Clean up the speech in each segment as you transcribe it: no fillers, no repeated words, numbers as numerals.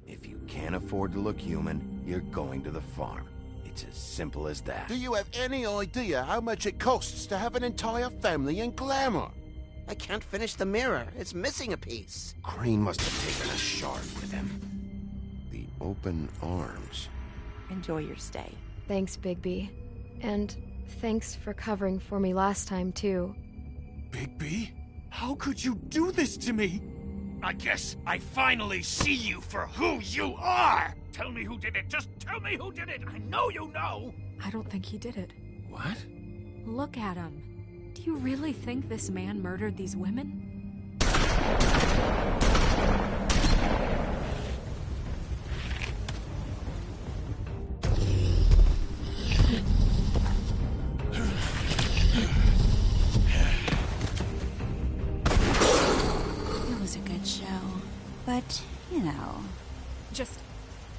If you can't afford to look human, you're going to the farm. It's as simple as that. Do you have any idea how much it costs to have an entire family in Glamour? I can't finish the mirror. It's missing a piece. Crane must have taken a shard with him. The open arms. Enjoy your stay. Thanks, Bigby. And thanks for covering for me last time, too. Bigby? How could you do this to me? I guess I finally see you for who you are! Tell me who did it! Just tell me who did it! I know you know! I don't think he did it. What? Look at him. Do you really think this man murdered these women? It was a good show. But, you know... Just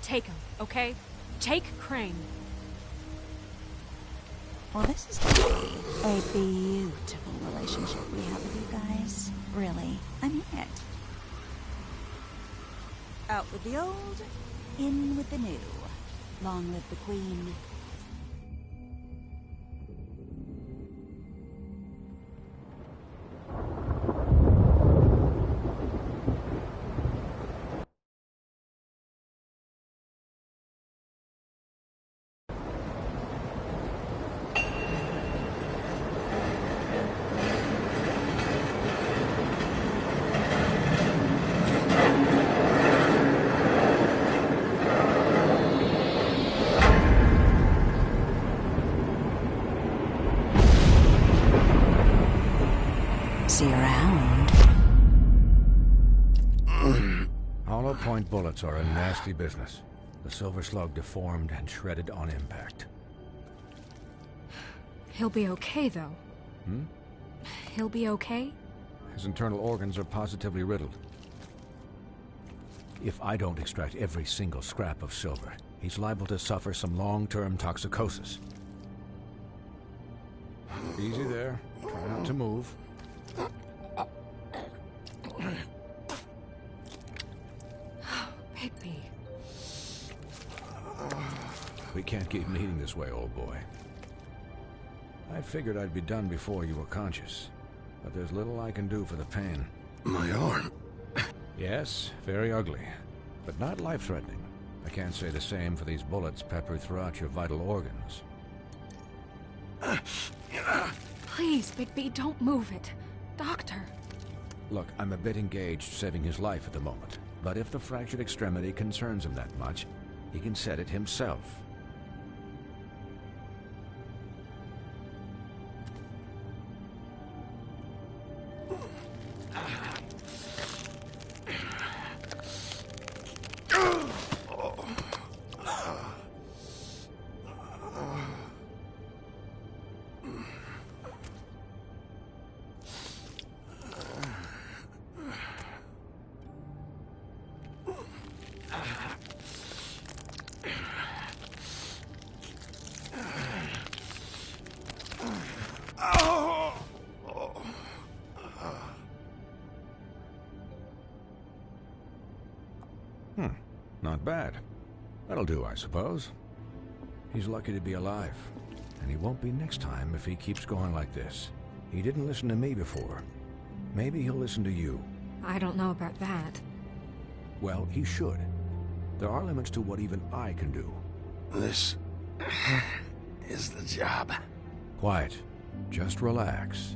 take him, okay? Take Crane. Well, this is gonna be a beautiful relationship we have with you guys. Really, I mean it. Out with the old, in with the new. Long live the Queen. See you around. Hollow point bullets are a nasty business. The Silver Slug deformed and shredded on impact. He'll be okay, though. Hmm? He'll be okay? His internal organs are positively riddled. If I don't extract every single scrap of silver, he's liable to suffer some long-term toxicosis. Easy there. Try not to move. Bigby. We can't keep meeting this way, old boy. I figured I'd be done before you were conscious, but there's little I can do for the pain. My arm. Yes, very ugly, but not life-threatening. I can't say the same for these bullets peppered throughout your vital organs. Please, Bigby, don't move it. Doctor. Look, I'm a bit engaged saving his life at the moment, but if the fractured extremity concerns him that much, he can set it himself. Not bad. That'll do, I suppose. He's lucky to be alive, and he won't be next time if he keeps going like this. He didn't listen to me before. Maybe he'll listen to you. I don't know about that. Well, he should. There are limits to what even I can do. This is the job. Quiet. Just relax.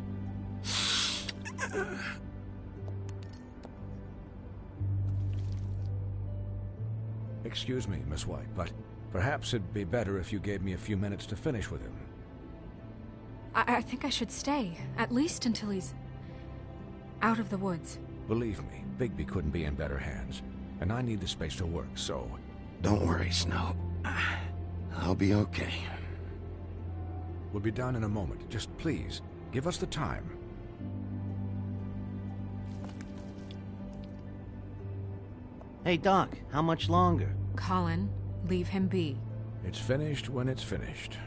Excuse me, Miss White, but perhaps it'd be better if you gave me a few minutes to finish with him. I think I should stay, at least until he's out of the woods. Believe me, Bigby couldn't be in better hands, and I need the space to work, so... Don't worry, Snow. I'll be okay. We'll be done in a moment. Just please, give us the time. Hey, Doc, how much longer? Colin, leave him be. It's finished when it's finished.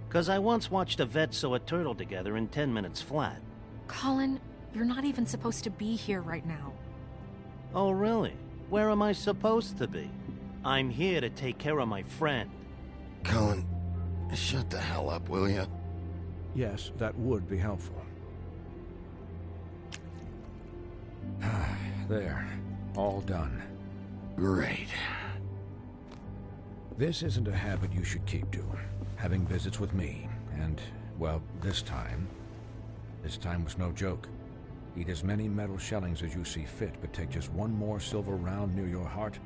'Cause I once watched a vet sew a turtle together in 10 minutes flat. Colin, you're not even supposed to be here right now. Oh, really? Where am I supposed to be? I'm here to take care of my friend. Colin, shut the hell up, will you? Yes, that would be helpful. There. All done. Great. This isn't a habit you should keep to. Having visits with me, and, well, this time was no joke. Eat as many metal shellings as you see fit, but take just one more silver round near your heart,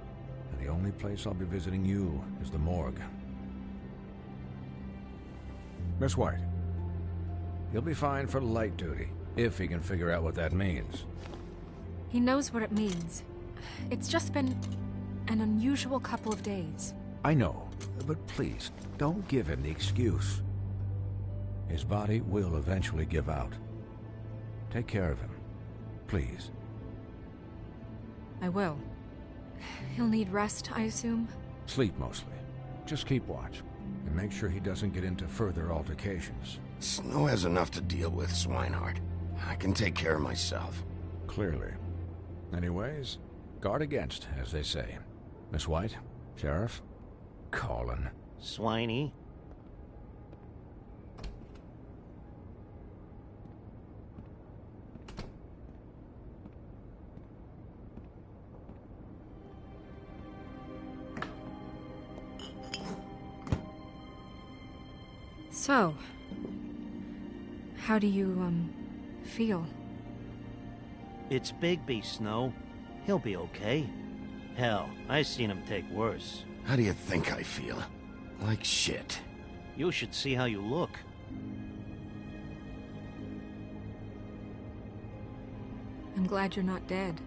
and the only place I'll be visiting you is the morgue. Miss White, he'll be fine for light duty, if he can figure out what that means. He knows what it means. It's just been an unusual couple of days. I know, but please, don't give him the excuse. His body will eventually give out. Take care of him, please. I will. He'll need rest, I assume? Sleep mostly. Just keep watch, and make sure he doesn't get into further altercations. Snow has enough to deal with, Swinehart. I can take care of myself. Clearly. Anyways, guard against, as they say. Miss White, Sheriff, Colin. Swiney. So, how do you, feel? It's Bigby, Snow. He'll be okay. Hell, I seen him take worse. How do you think I feel? Like shit. You should see how you look. I'm glad you're not dead.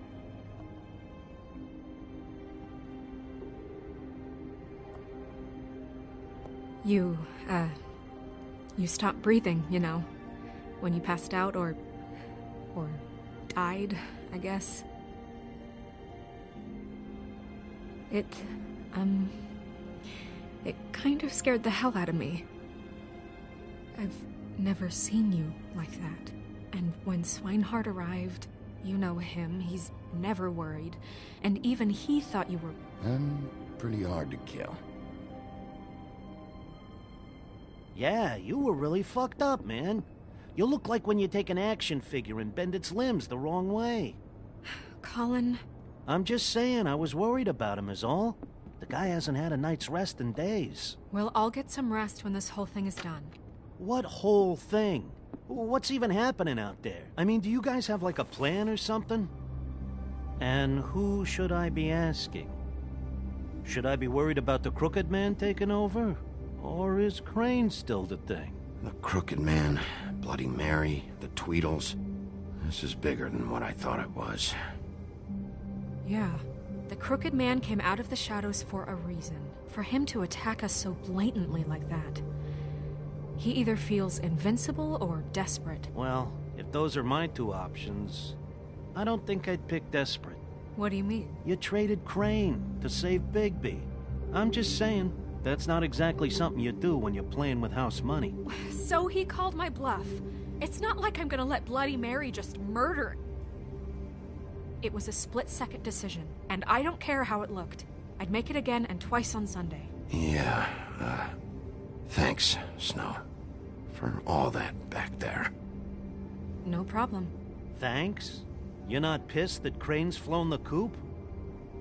You stopped breathing, you know, when you passed out or died, I guess. It kind of scared the hell out of me. I've never seen you like that. And when Swinehart arrived, you know him, he's never worried. And even he thought you were... I'm pretty hard to kill. Yeah, you were really fucked up, man. You look like when you take an action figure and bend its limbs the wrong way. Colin... I'm just saying, I was worried about him is all. The guy hasn't had a night's rest in days. We'll all get some rest when this whole thing is done. What whole thing? What's even happening out there? I mean, do you guys have like a plan or something? And who should I be asking? Should I be worried about the Crooked Man taking over? Or is Crane still the thing? The Crooked Man, Bloody Mary, the Tweedles. This is bigger than what I thought it was. Yeah. The Crooked Man came out of the shadows for a reason. For him to attack us so blatantly like that. He either feels invincible or desperate. Well, if those are my two options, I don't think I'd pick desperate. What do you mean? You traded Crane to save Bigby. I'm just saying, that's not exactly something you do when you're playing with house money. So he called my bluff. It's not like I'm gonna let Bloody Mary just murder. It was a split-second decision, and I don't care how it looked. I'd make it again and twice on Sunday. Yeah, thanks, Snow, for all that back there. No problem. Thanks? You're not pissed that Crane's flown the coop?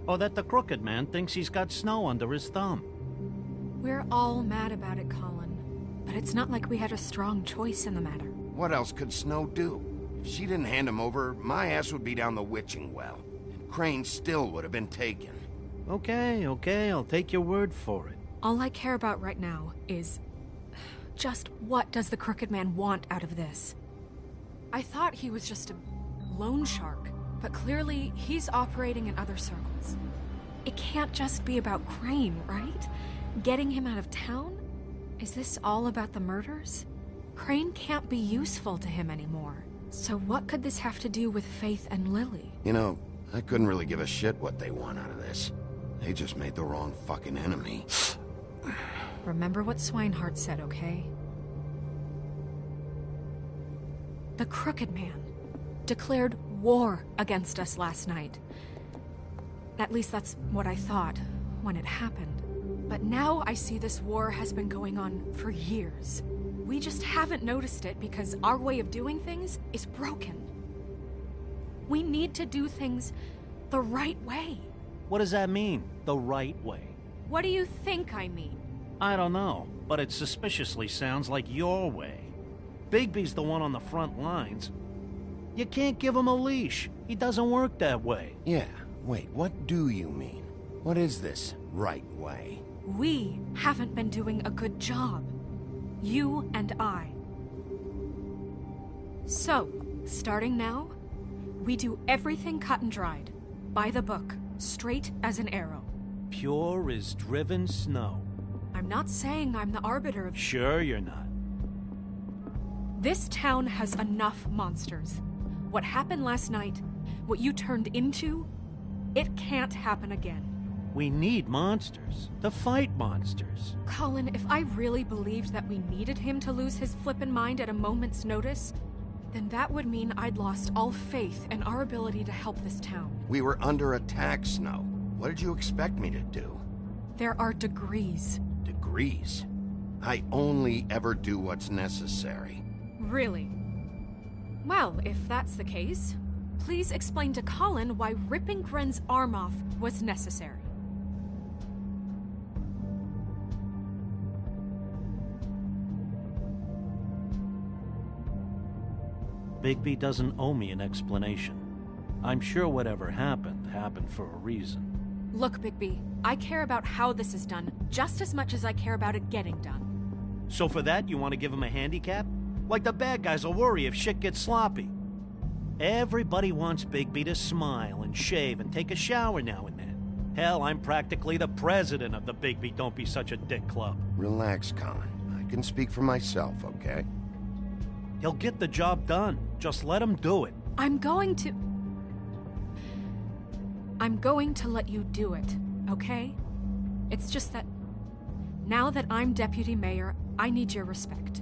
Or that the Crooked Man thinks he's got Snow under his thumb? We're all mad about it, Colin. But it's not like we had a strong choice in the matter. What else could Snow do? If she didn't hand him over, my ass would be down the witching well. And Crane still would have been taken. Okay, I'll take your word for it. All I care about right now is... just what does the Crooked Man want out of this? I thought he was just a loan shark, but clearly he's operating in other circles. It can't just be about Crane, right? Getting him out of town? Is this all about the murders? Crane can't be useful to him anymore. So what could this have to do with Faith and Lily? You know, I couldn't really give a shit what they want out of this. They just made the wrong fucking enemy. Remember what Swinehart said, okay? The Crooked Man declared war against us last night. At least that's what I thought when it happened. But now I see this war has been going on for years. We just haven't noticed it because our way of doing things is broken. We need to do things the right way. What does that mean, the right way? What do you think I mean? I don't know, but it suspiciously sounds like your way. Bigby's the one on the front lines. You can't give him a leash. He doesn't work that way. Yeah, wait, what do you mean? What is this right way? We haven't been doing a good job. You and I. So, starting now, we do everything cut and dried. By the book, straight as an arrow. Pure as driven snow. I'm not saying I'm the arbiter of... Sure you're not. This town has enough monsters. What happened last night, what you turned into, it can't happen again. We need monsters. To fight monsters. Colin, if I really believed that we needed him to lose his flippin' mind at a moment's notice, then that would mean I'd lost all faith in our ability to help this town. We were under attack, Snow. What did you expect me to do? There are degrees. Degrees? I only ever do what's necessary. Really? Well, if that's the case, please explain to Colin why ripping Gren's arm off was necessary. Bigby doesn't owe me an explanation. I'm sure whatever happened, happened for a reason. Look, Bigby, I care about how this is done just as much as I care about it getting done. So for that, you want to give him a handicap? Like the bad guys will worry if shit gets sloppy. Everybody wants Bigby to smile and shave and take a shower now and then. Hell, I'm practically the president of the Bigby Don't Be Such a Dick Club. Relax, Colin. I can speak for myself, okay? He'll get the job done. Just let him do it. I'm going to let you do it, okay? It's just that now that I'm deputy mayor, I need your respect.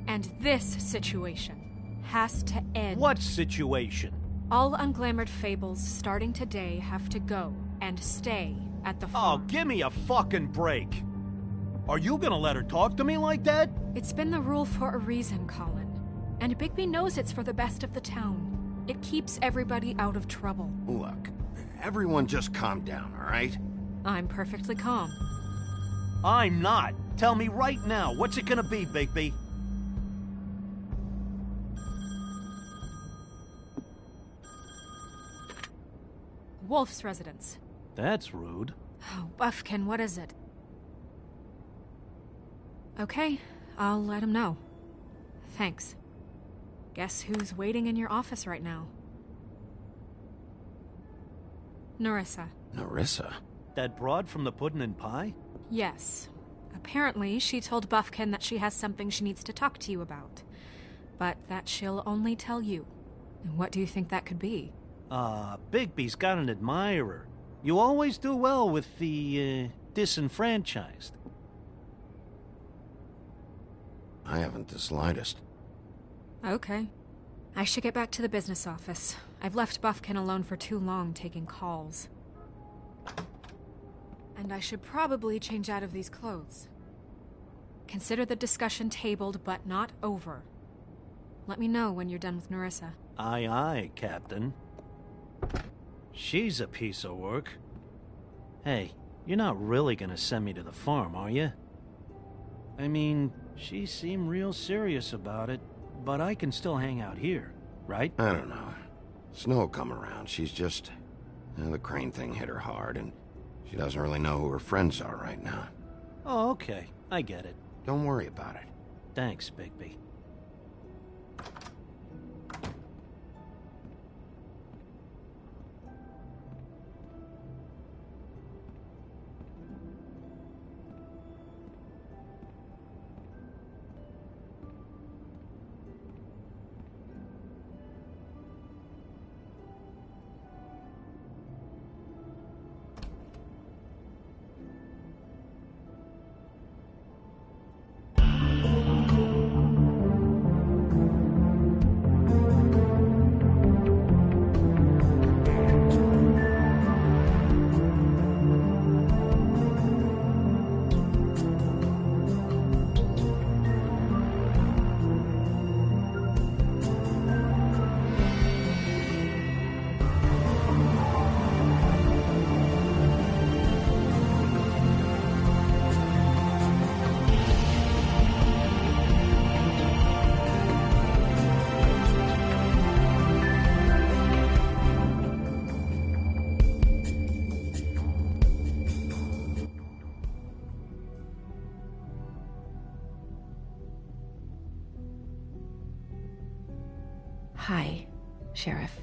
And this situation has to end. What situation? All unglamored fables starting today have to go and stay at the farm. Oh, give me a fucking break. Are you gonna let her talk to me like that? It's been the rule for a reason, Colin. And Bigby knows it's for the best of the town. It keeps everybody out of trouble. Look, everyone just calm down, all right? I'm perfectly calm. I'm not. Tell me right now, what's it gonna be, Bigby? Wolf's residence. That's rude. Oh, Buffkin, what is it? Okay, I'll let him know. Thanks. Guess who's waiting in your office right now? Nerissa. Nerissa? That broad from the Puddin' and Pie? Yes. Apparently, she told Buffkin that she has something she needs to talk to you about. But that she'll only tell you. And what do you think that could be? Bigby's got an admirer. You always do well with the, disenfranchised. I haven't the slightest. Okay. I should get back to the business office. I've left Buffkin alone for too long taking calls. And I should probably change out of these clothes. Consider the discussion tabled but not over. Let me know when you're done with Nerissa. Aye, aye, Captain. She's a piece of work. Hey, you're not really gonna send me to the farm, are you? I mean, she seemed real serious about it. but I can still hang out here, right? I don't know. Snow will come around. She's just... the Crane thing hit her hard, and she doesn't really know who her friends are right now. Oh, okay. I get it. Don't worry about it. Thanks, Bigby. Hi, Sheriff.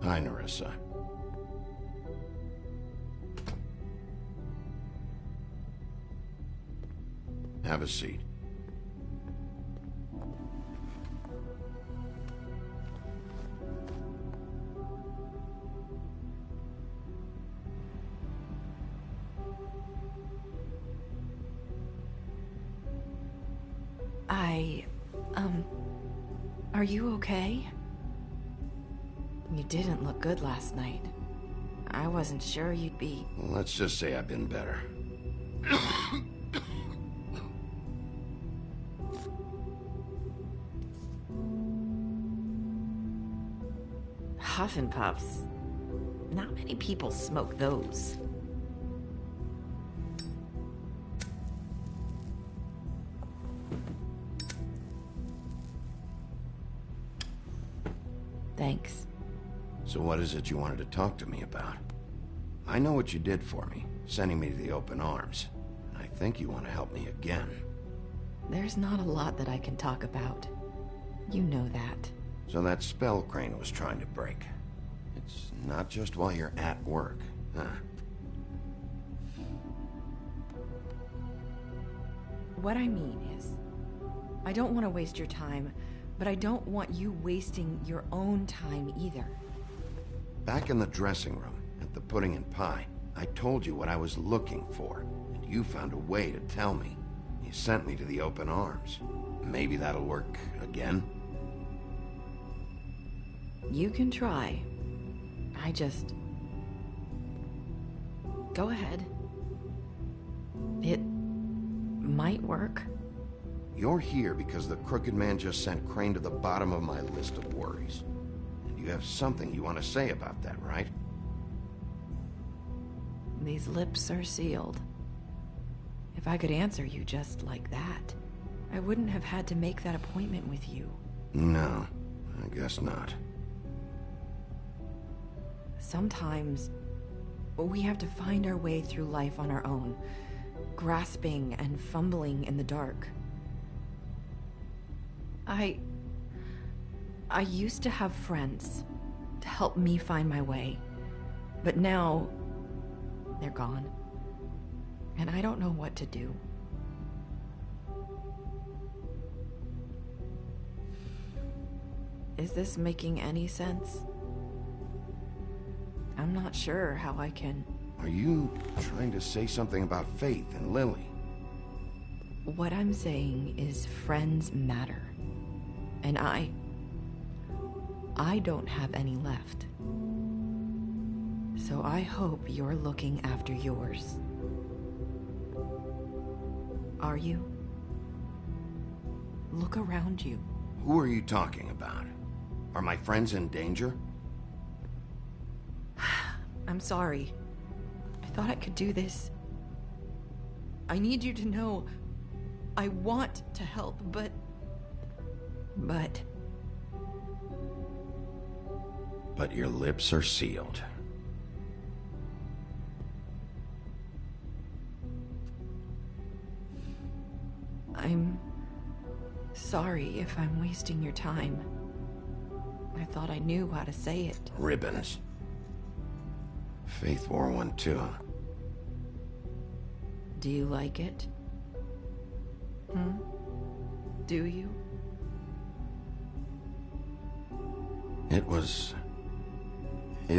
Hi, Nerissa. Have a seat. Are you okay? You didn't look good last night. I wasn't sure you'd be... Well, let's just say I've been better. Huff and Puffs. Not many people smoke those. Thanks. So what is it you wanted to talk to me about? I know what you did for me, sending me to the Open Arms. And I think you want to help me again. There's not a lot that I can talk about. You know that. So that spell Crane was trying to break. It's not just while you're at work, huh? What I mean is, I don't want to waste your time, but I don't want you wasting your own time either. Back in the dressing room, at the Pudding and Pie, I told you what I was looking for, and you found a way to tell me. You sent me to the Open Arms. Maybe that'll work again? You can try. I just... Go ahead. It might work. You're here because the Crooked Man just sent Crane to the bottom of my list of worries. And you have something you want to say about that, right? These lips are sealed. If I could answer you just like that, I wouldn't have had to make that appointment with you. No, I guess not. Sometimes, we have to find our way through life on our own, grasping and fumbling in the dark. I used to have friends to help me find my way, but now they're gone, and I don't know what to do. Is this making any sense? I'm not sure how I can... Are you trying to say something about Faith and Lily? What I'm saying is friends matter. And I don't have any left. So I hope you're looking after yours. Are you? Look around you. Who are you talking about? Are my friends in danger? I'm sorry. I thought I could do this. I need you to know I want to help, but... But your lips are sealed. I'm sorry if I'm wasting your time. I thought I knew how to say it. Ribbons. Faith wore one too. Do you like it? Do you? It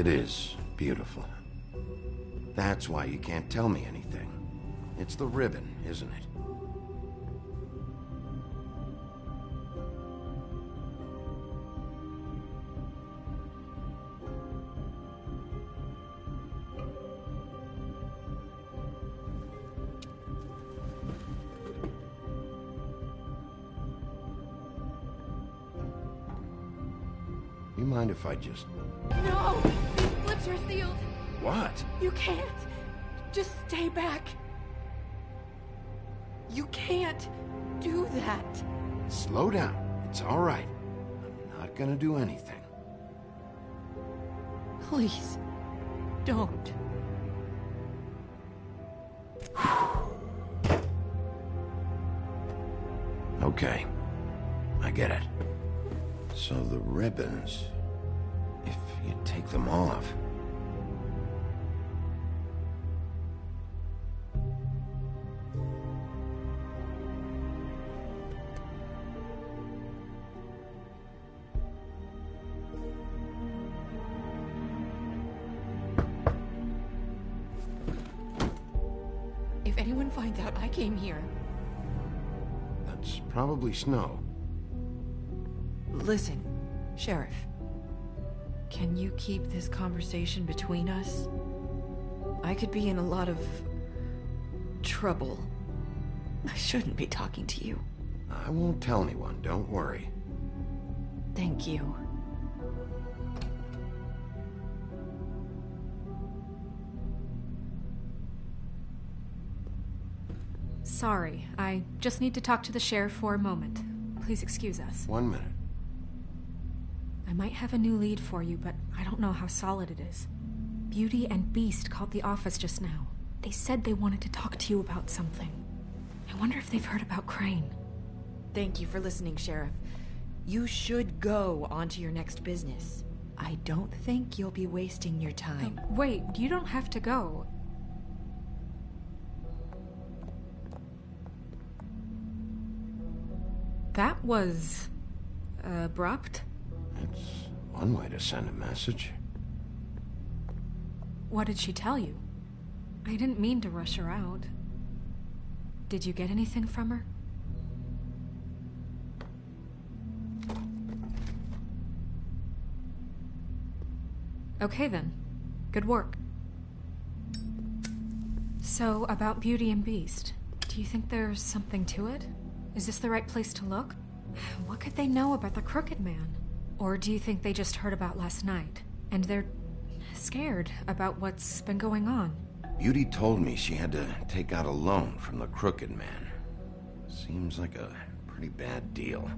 is beautiful. That's why you can't tell me anything. It's the ribbon, isn't it? You mind if I just... No! These lips are sealed! What? You can't! Just stay back! You can't do that! Slow down. It's all right. I'm not gonna do anything. Please, don't. Okay. I get it. So the ribbons, if you take them off... If anyone finds out I came here... That's probably Snow. Listen, Sheriff. Can you keep this conversation between us? I could be in a lot of... trouble. I shouldn't be talking to you. I won't tell anyone, don't worry. Thank you. Sorry, I just need to talk to the sheriff for a moment. Please excuse us. 1 minute. I might have a new lead for you, but I don't know how solid it is. Beauty and Beast called the office just now. They said they wanted to talk to you about something. I wonder if they've heard about Crane. Thank you for listening, Sheriff. You should go on to your next business. I don't think you'll be wasting your time. Wait, you don't have to go. That was... abrupt. It's one way to send a message. What did she tell you? I didn't mean to rush her out. Did you get anything from her? Okay then. Good work. So, about Beauty and Beast, do you think there's something to it? Is this the right place to look? What could they know about the Crooked Man? Or do you think they just heard about last night, and they're scared about what's been going on? Beauty told me she had to take out a loan from the Crooked Man. Seems like a pretty bad deal.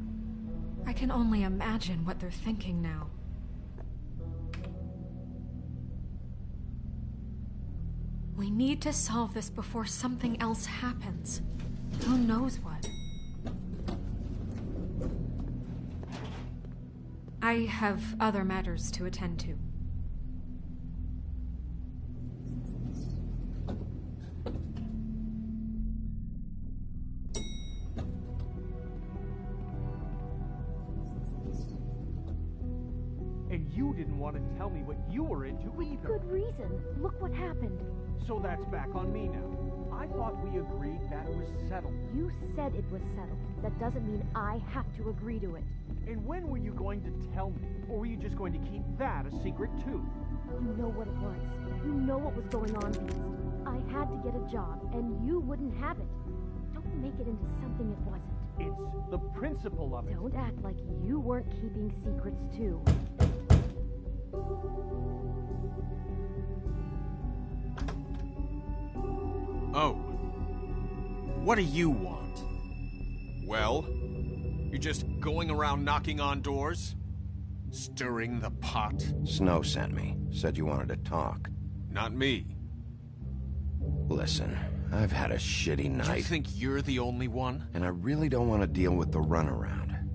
I can only imagine what they're thinking now. We need to solve this before something else happens. Who knows what? I have other matters to attend to. And you didn't want to tell me what you were into either. Good reason. Look what happened. So that's back on me now. I thought we agreed that was settled. You said it was settled. That doesn't mean I have to agree to it. And when were you going to tell me? Or were you just going to keep that a secret too? You know what it was. You know what was going on, Beast. I had to get a job, and you wouldn't have it. Don't make it into something it wasn't. It's the principle of it. Don't act like you weren't keeping secrets too. Oh. What do you want? Well? You're just going around knocking on doors? Stirring the pot? Snow sent me. Said you wanted to talk. Not me. Listen, I've had a shitty night. You think you're the only one? And I really don't want to deal with the runaround.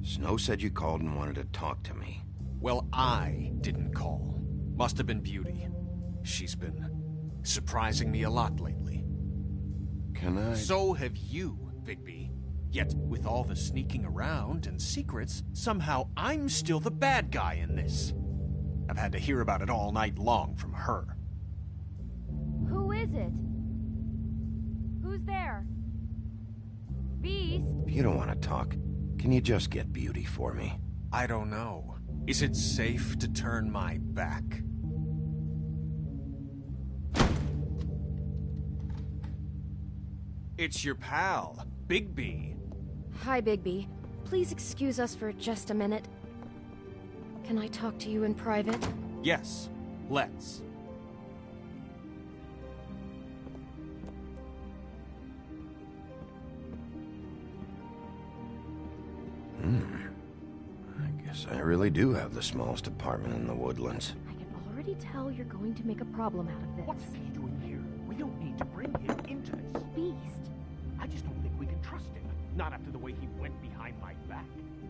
Snow said you called and wanted to talk to me. Well, I didn't call. Must have been Beauty. She's been surprising me a lot lately. Can I? So have you, Bigby. Yet, with all the sneaking around and secrets, somehow I'm still the bad guy in this. I've had to hear about it all night long from her. Who is it? Who's there? Beast? If you don't want to talk, can you just get Beauty for me? I don't know. Is it safe to turn my back? It's your pal, Bigby. Hi, Bigby. Please excuse us for just a minute. Can I talk to you in private? Yes, let's. I guess I really do have the smallest apartment in the Woodlands. I can already tell you're going to make a problem out of this. What's he doing here? We don't need to bring him into this. Beast? I just don't think we can trust him. Not after the way he went behind my back.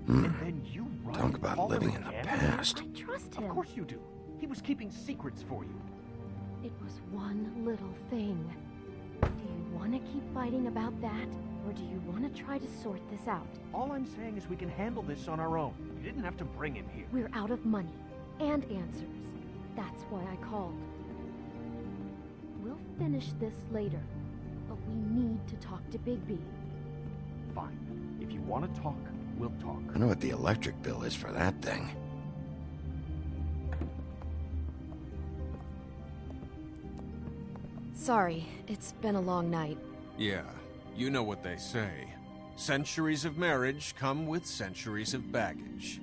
And then you run Talk about all living over in the again? past. I trust him. Of course you do. He was keeping secrets for you. It was one little thing. Do you want to keep fighting about that? Or do you want to try to sort this out? All I'm saying is we can handle this on our own. You didn't have to bring him here. We're out of money. And answers. That's why I called. We'll finish this later. But we need to talk to Bigby. Fine. If you want to talk, we'll talk. I know what the electric bill is for that thing. Sorry, it's been a long night. Yeah, you know what they say. Centuries of marriage come with centuries of baggage.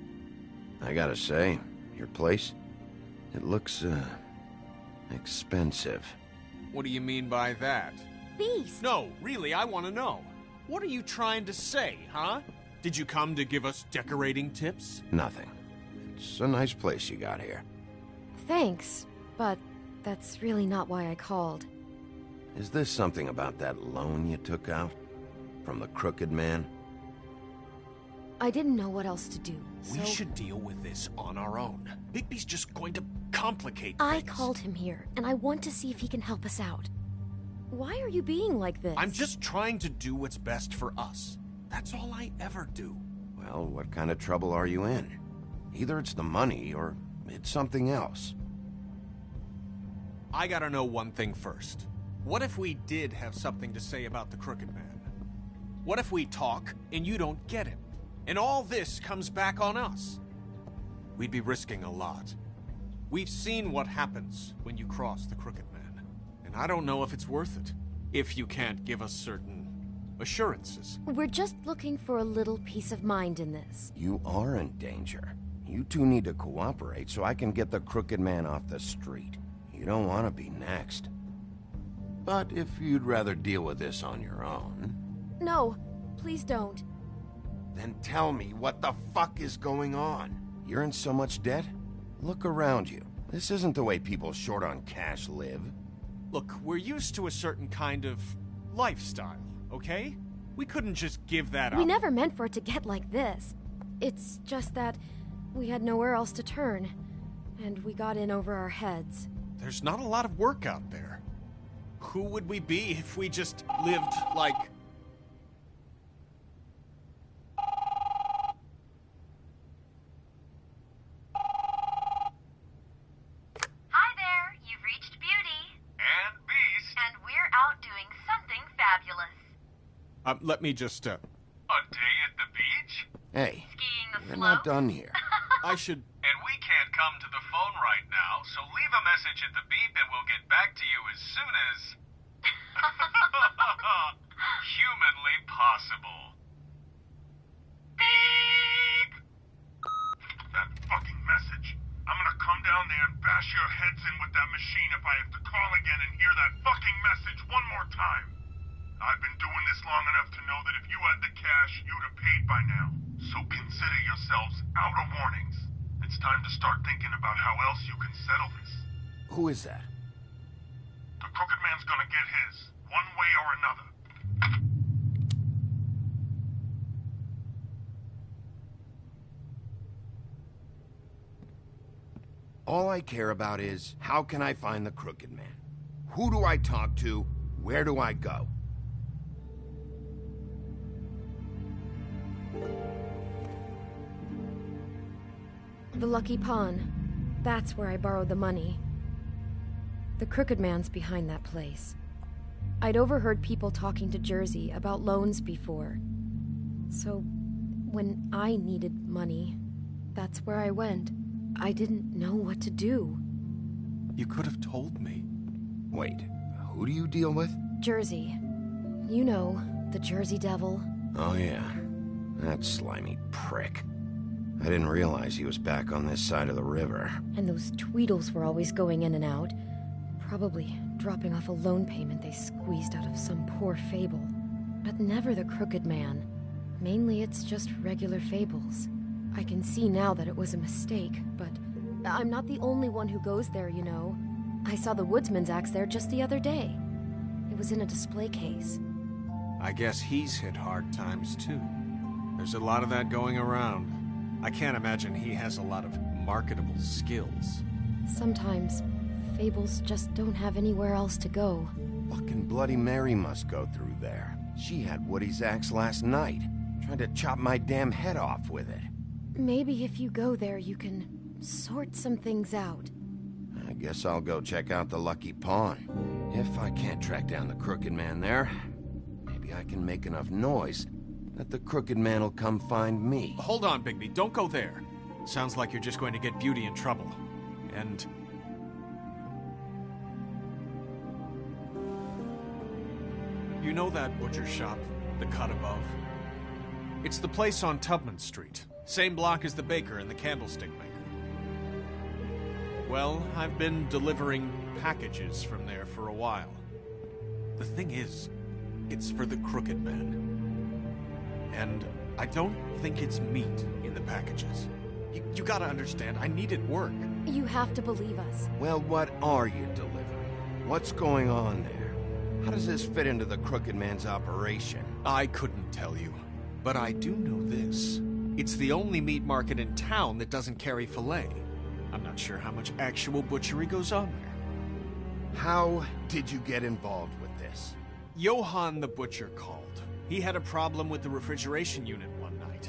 I gotta say, your place, it looks, expensive. What do you mean by that? Beast! No, really, I want to know. What are you trying to say, huh? Did you come to give us decorating tips? Nothing. It's a nice place you got here. Thanks, but that's really not why I called. Is this something about that loan you took out? From the Crooked Man? I didn't know what else to do, so... We should deal with this on our own. Bigby's just going to complicate I things. called him here, and I want to see if he can help us out. Why are you being like this? I'm just trying to do what's best for us. That's all I ever do. Well, what kind of trouble are you in? Either it's the money, or it's something else. I gotta know one thing first. What if we did have something to say about the Crooked Man? What if we talk, and you don't get him? And all this comes back on us? We'd be risking a lot. We've seen what happens when you cross the Crooked Man. And I don't know if it's worth it. If you can't give us certain assurances. We're just looking for a little peace of mind in this. You are in danger. You two need to cooperate so I can get the Crooked Man off the street. You don't want to be next. But if you'd rather deal with this on your own... No, please don't. Then tell me what the fuck is going on. You're in so much debt? Look around you. This isn't the way people short on cash live. Look, we're used to a certain kind of lifestyle, okay? We couldn't just give that up. We never meant for it to get like this. It's just that we had nowhere else to turn, and we got in over our heads. There's not a lot of work out there. Who would we be if we just lived like... Hi there, you've reached Beauty. And Beast. And we're out doing something fabulous. Let me just, A day at the beach? Hey, Skiing the we're slope? not done here. I should... And we can't come to the phone right now, so leave a message at the beep and we'll get back to you as soon as... humanly possible. Beep! That fucking message. I'm gonna come down there and bash your heads in with that machine if I have to call again and hear that fucking message one more time. I've been doing this long enough to know that if you had the cash, you'd have paid by now. So consider yourselves out of warnings. It's time to start thinking about how else you can settle this. Who is that? The Crooked Man's gonna get his, one way or another. All I care about is, how can I find the Crooked Man? Who do I talk to? Where do I go? The Lucky Pawn. That's where I borrowed the money. The Crooked Man's behind that place. I'd overheard people talking to Jersey about loans before. So, when I needed money, that's where I went. I didn't know what to do. You could have told me. Wait, who do you deal with? Jersey. You know, the Jersey Devil. Oh yeah, that slimy prick. I didn't realize he was back on this side of the river. And those Tweedles were always going in and out. Probably dropping off a loan payment they squeezed out of some poor fable. But never the Crooked Man. Mainly it's just regular fables. I can see now that it was a mistake, but I'm not the only one who goes there, you know. I saw the Woodsman's axe there just the other day. It was in a display case. I guess he's hit hard times, too. There's a lot of that going around. I can't imagine he has a lot of marketable skills. Sometimes, fables just don't have anywhere else to go. Fucking Bloody Mary must go through there. She had Woody's axe last night. Tried to chop my damn head off with it. Maybe if you go there, you can sort some things out. I guess I'll go check out the Lucky Pawn. If I can't track down the Crooked Man there, maybe I can make enough noise that the Crooked Man will come find me. Hold on, Bigby. Don't go there. Sounds like you're just going to get Beauty in trouble. And... you know that butcher shop, the cut above? It's the place on Tubman Street. Same block as the baker and the candlestick maker. Well, I've been delivering packages from there for a while. The thing is, it's for the Crooked Man. And I don't think it's meat in the packages. You gotta understand, I needed work. You have to believe us. Well, what are you delivering? What's going on there? How does this fit into the Crooked Man's operation? I couldn't tell you, but I do know this. It's the only meat market in town that doesn't carry filet. I'm not sure how much actual butchery goes on there. How did you get involved with this? Johann the butcher called. He had a problem with the refrigeration unit one night.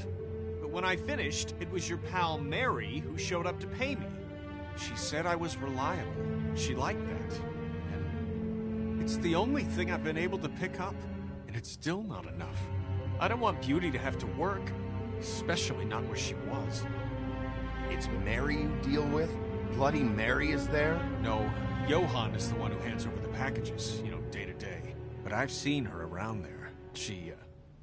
But when I finished, it was your pal Mary who showed up to pay me. She said I was reliable. She liked that. And it's the only thing I've been able to pick up. And it's still not enough. I don't want Beauty to have to work. Especially not where she was. It's Mary you deal with? Bloody Mary is there? No, Johann is the one who hands over the packages, you know, day to day. But I've seen her around there. She,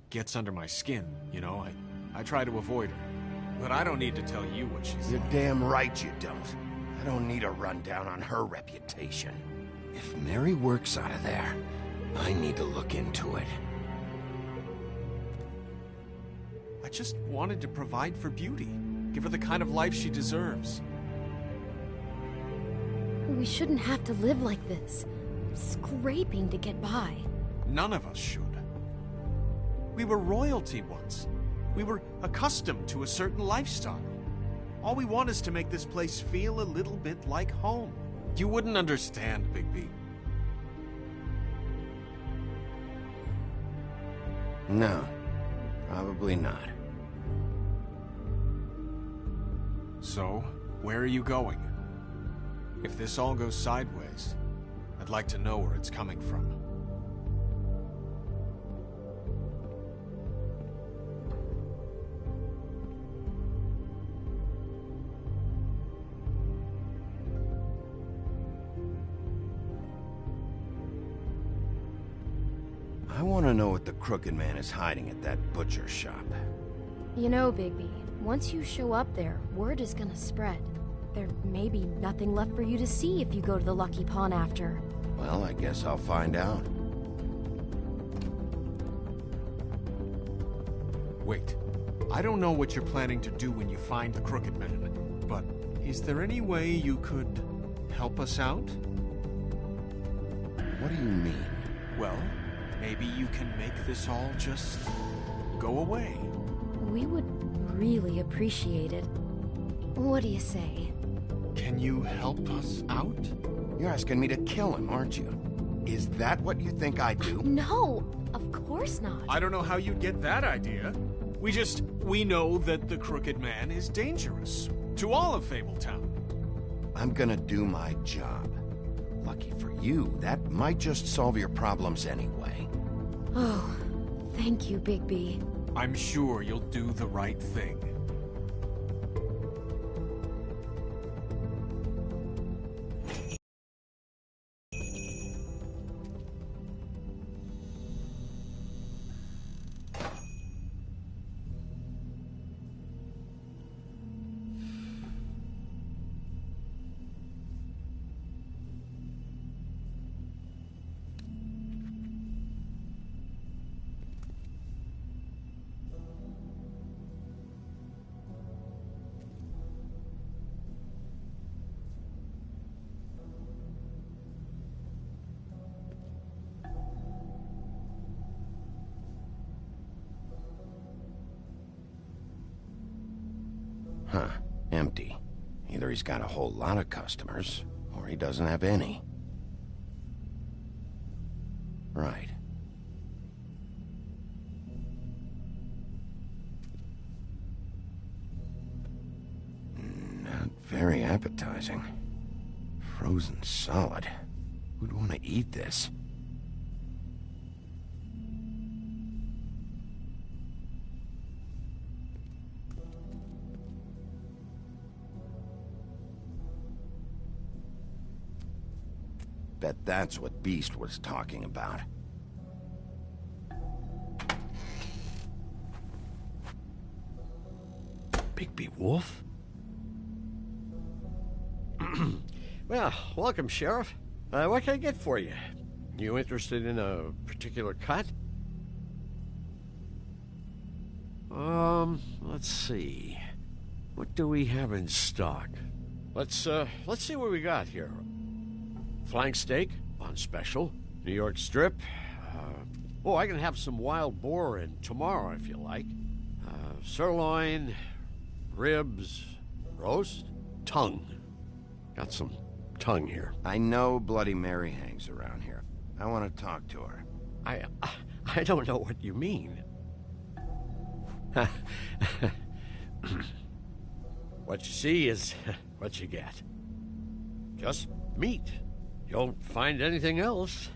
gets under my skin, you know? I try to avoid her. But I don't need to tell you what she's You're like. damn right you don't. I don't need a rundown on her reputation. If Mary works out of there, I need to look into it. I just wanted to provide for Beauty. Give her the kind of life she deserves. We shouldn't have to live like this. Scraping to get by. None of us should. We were royalty once. We were accustomed to a certain lifestyle. All we want is to make this place feel a little bit like home. You wouldn't understand, Bigby. No, probably not. So, where are you going? If this all goes sideways, I'd like to know where it's coming from. I want to know what the Crooked Man is hiding at that butcher shop. You know, Bigby, once you show up there, word is gonna spread. There may be nothing left for you to see if you go to the Lucky Pawn after. Well, I guess I'll find out. Wait. I don't know what you're planning to do when you find the Crooked Man, but is there any way you could help us out? What do you mean? Well, maybe you can make this all just go away. We would really appreciate it. What do you say? Can you help us out? You're asking me to kill him, aren't you? Is that what you think I do? No, of course not. I don't know how you'd get that idea. We know that the Crooked Man is dangerous to all of Fabletown. I'm gonna do my job. Lucky for you, that might just solve your problems anyway. Oh, thank you, Bigby. I'm sure you'll do the right thing. Huh. Empty. Either he's got a whole lot of customers, or he doesn't have any. Right. Not very appetizing. Frozen solid. Who'd want to eat this? Bet that's what Beast was talking about. Bigby Wolf? Well, welcome, Sheriff. What can I get for you? You interested in a particular cut? Let's see. What do we have in stock? Let's see what we got here. Flank steak on special. New York strip. I can have some wild boar in tomorrow if you like. Sirloin, ribs, roast, tongue. Got some tongue here. I know Bloody Mary hangs around here. I want to talk to her. I don't know what you mean. What you see is what you get. Just meat. You don't find anything else.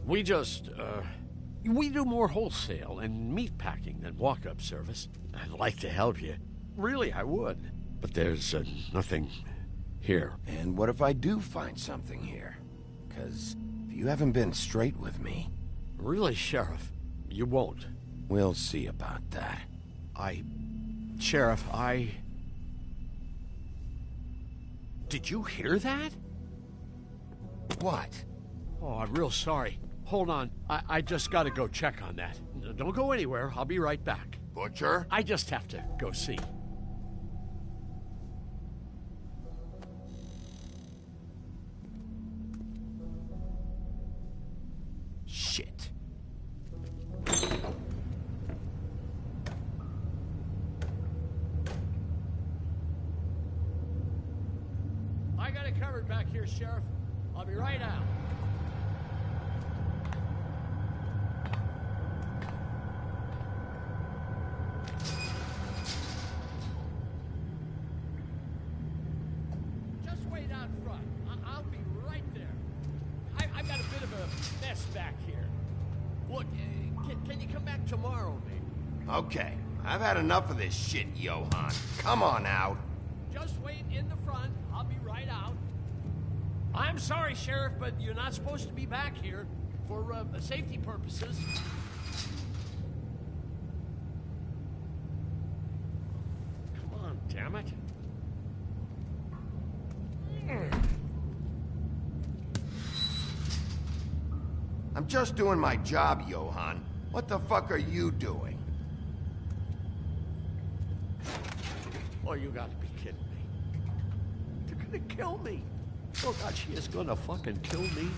We do more wholesale and meat packing than walk-up service. I'd like to help you. Really, I would. But there's nothing here. And what if I do find something here? 'Cause you haven't been straight with me. Really, Sheriff, you won't. We'll see about that. Sheriff, Did you hear that? What? Oh, I'm real sorry. Hold on. I just gotta go check on that. Don't go anywhere. I'll be right back. Butcher? I just have to go see. Shit. I got it covered back here, Sheriff. I'll be right out. Just wait out front. I'll be right there. I've got a bit of a mess back here. Look, can you come back tomorrow, maybe? Okay, I've had enough of this shit, Johann. Come on out. Just wait in the front. I'll be right out. I'm sorry, Sheriff, but you're not supposed to be back here for safety purposes. Come on, damn it. I'm just doing my job, Johann. What the fuck are you doing? Oh, you gotta be kidding me. They're gonna kill me. Oh, God, she is gonna fucking kill me.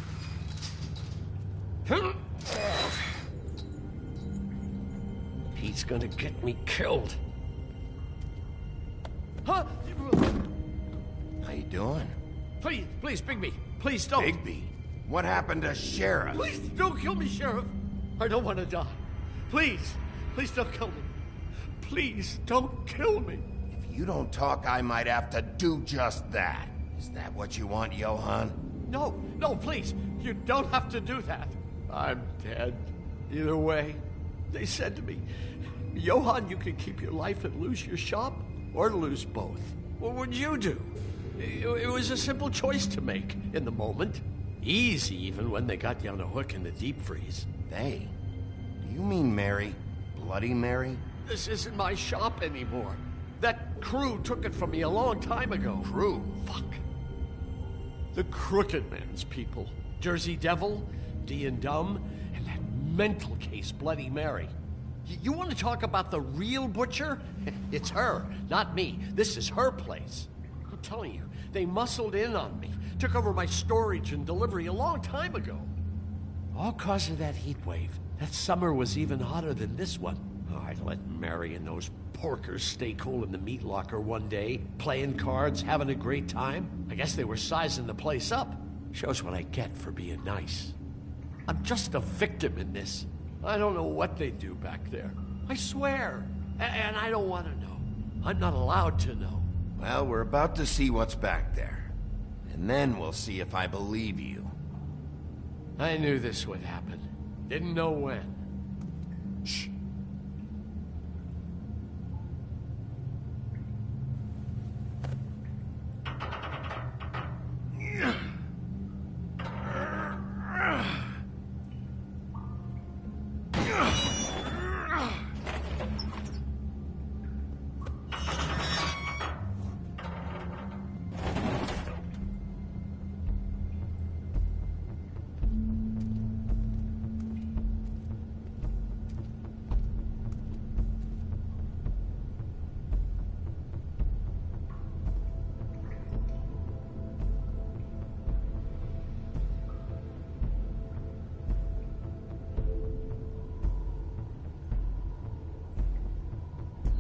He's gonna get me killed. Huh? How you doing? Please, please, Bigby. Please don't. Bigby? What happened to Sheriff? Please don't kill me, Sheriff. I don't want to die. Please, please don't kill me. Please don't kill me. If you don't talk, I might have to do just that. Is that what you want, Johann? No, no, please. You don't have to do that. I'm dead. Either way. They said to me, Johann, you can keep your life and lose your shop, or lose both. What would you do? It was a simple choice to make in the moment. Easy, even when they got you on a hook in the deep freeze. They? Do you mean Mary? Bloody Mary? This isn't my shop anymore. That crew took it from me a long time ago. Crew? Fuck. The Crooked Man's people. Jersey Devil, D and Dumb, and that mental case, Bloody Mary. You want to talk about the real butcher? It's her, not me. This is her place. I'm telling you, they muscled in on me. Took over my storage and delivery a long time ago. All cause of that heat wave. That summer was even hotter than this one. Oh, I let Mary and those porkers stay cool in the meat locker one day, playing cards, having a great time. I guess they were sizing the place up. Shows what I get for being nice. I'm just a victim in this. I don't know what they do back there. I swear. And I don't want to know. I'm not allowed to know. Well, we're about to see what's back there. And then we'll see if I believe you. I knew this would happen. Didn't know when. Shh.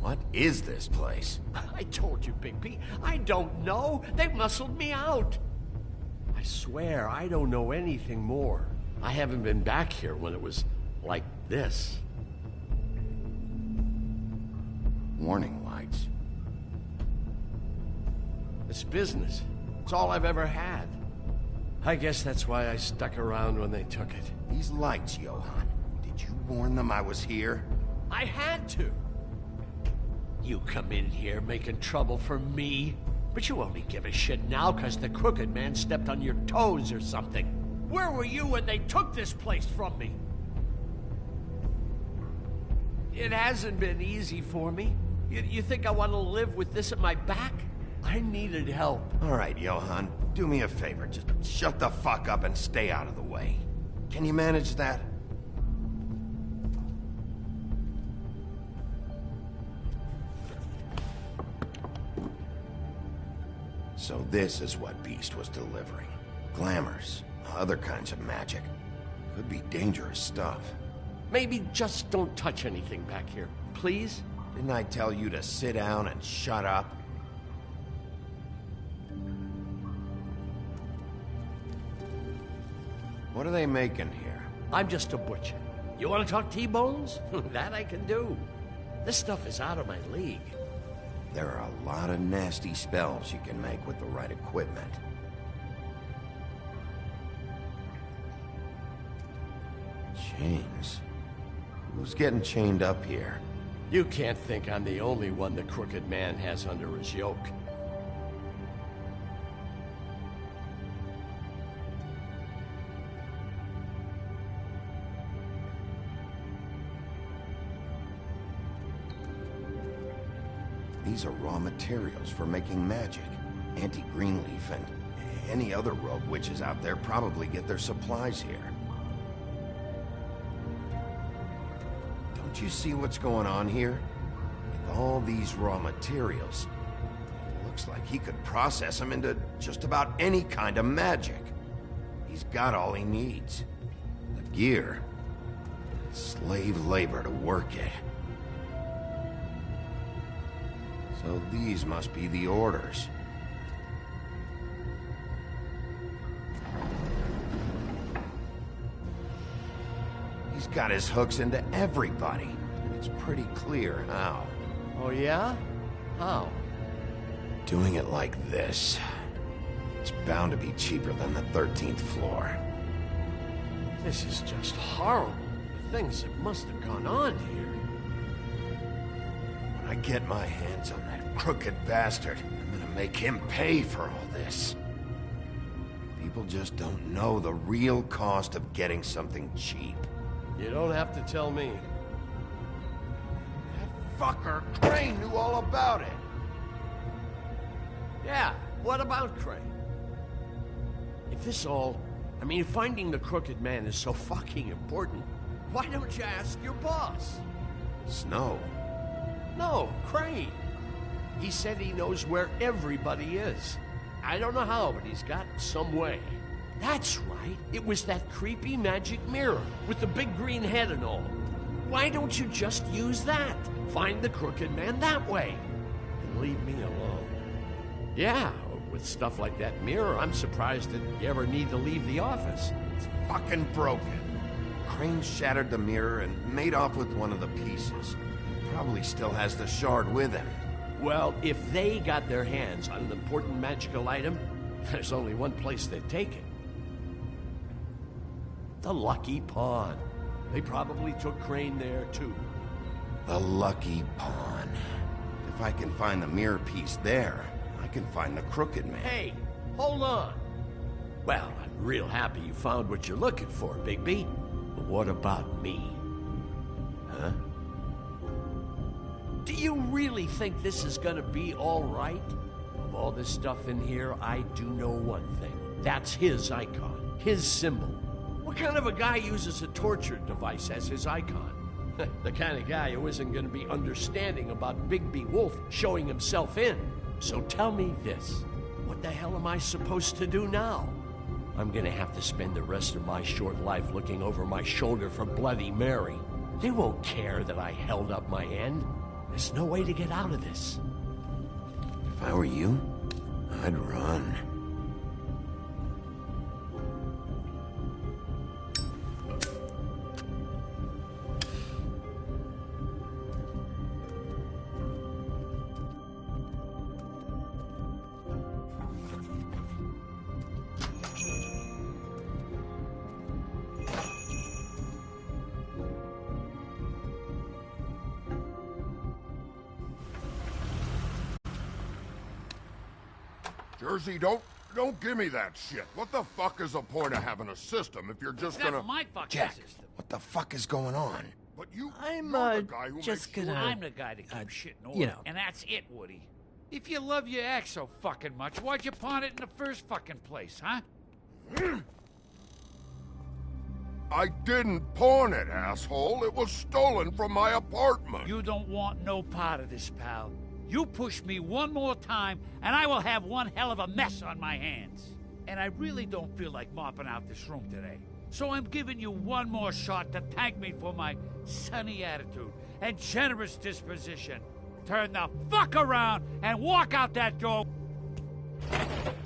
What is this place? I told you, Bigby. I don't know. They muscled me out. I swear, I don't know anything more. I haven't been back here when it was like this. Warning lights. It's business. It's all I've ever had. I guess that's why I stuck around when they took it. These lights, Johann. Did you warn them I was here? I had to. You come in here making trouble for me, but you only give a shit now because the Crooked Man stepped on your toes or something. Where were you when they took this place from me? It hasn't been easy for me. You think I want to live with this at my back? I needed help. All right, Johann, do me a favor. Just shut the fuck up and stay out of the way. Can you manage that? So this is what Beast was delivering. Glamours, other kinds of magic. Could be dangerous stuff. Maybe just don't touch anything back here, please? Didn't I tell you to sit down and shut up? What are they making here? I'm just a butcher. You want to talk T-bones? That I can do. This stuff is out of my league. There are a lot of nasty spells you can make with the right equipment. Chains? Who's getting chained up here? You can't think I'm the only one the Crooked Man has under his yoke. These are raw materials for making magic. Auntie Greenleaf and any other rogue witches out there probably get their supplies here. Don't you see what's going on here? With all these raw materials, Looks like he could process him into just about any kind of magic. He's got all he needs. The gear, slave labor to work it. So these must be the orders. He's got his hooks into everybody, and it's pretty clear how. Oh yeah? How? Doing it like this. It's bound to be cheaper than the 13th floor. This is just horrible. The things that must have gone on here. When I get my hands on that crooked bastard, I'm gonna make him pay for all this. People just don't know the real cost of getting something cheap. You don't have to tell me. That fucker Crane knew all about it. Yeah, what about Crane? If this all... I mean, finding the Crooked Man is so fucking important, why don't you ask your boss? Snow? No, Crane. He said he knows where everybody is. I don't know how, but he's got some way. That's right. It was that creepy magic mirror with the big green head and all. Why don't you just use that? Find the Crooked Man that way. And leave me alone. Yeah, with stuff like that mirror, I'm surprised that you ever need to leave the office. It's fucking broken. Crane shattered the mirror and made off with one of the pieces. He probably still has the shard with him. Well, if they got their hands on an important magical item, there's only one place they'd take it. The Lucky Pawn. They probably took Crane there, too. The Lucky Pawn. If I can find the mirror piece there, I can find the Crooked Man. Hey, hold on. Well, I'm real happy you found what you're looking for, Bigby. But what about me? Huh? Do you really think this is gonna be all right? Of all this stuff in here, I do know one thing. That's his icon, his symbol. What kind of a guy uses a torture device as his icon? The kind of guy who isn't gonna be understanding about Bigby Wolf showing himself in. So tell me this, what the hell am I supposed to do now? I'm gonna have to spend the rest of my short life looking over my shoulder for Bloody Mary. They won't care that I held up my end. There's no way to get out of this. If I were you, I'd run. Jersey, don't give me that shit. What the fuck is the point of having a system if you're just gonna... That's my fucking Jack, system. what the fuck is going on? But you're the guy who just makes gonna... sure... I'm the guy that keeps shit in order. you know. And that's it, Woody. If you love your ex so fucking much, why'd you pawn it in the first fucking place, huh? I didn't pawn it, asshole. It was stolen from my apartment. You don't want no part of this, pal. You push me one more time, and I will have one hell of a mess on my hands. And I really don't feel like mopping out this room today. So I'm giving you one more shot to thank me for my sunny attitude and generous disposition. Turn the fuck around and walk out that door.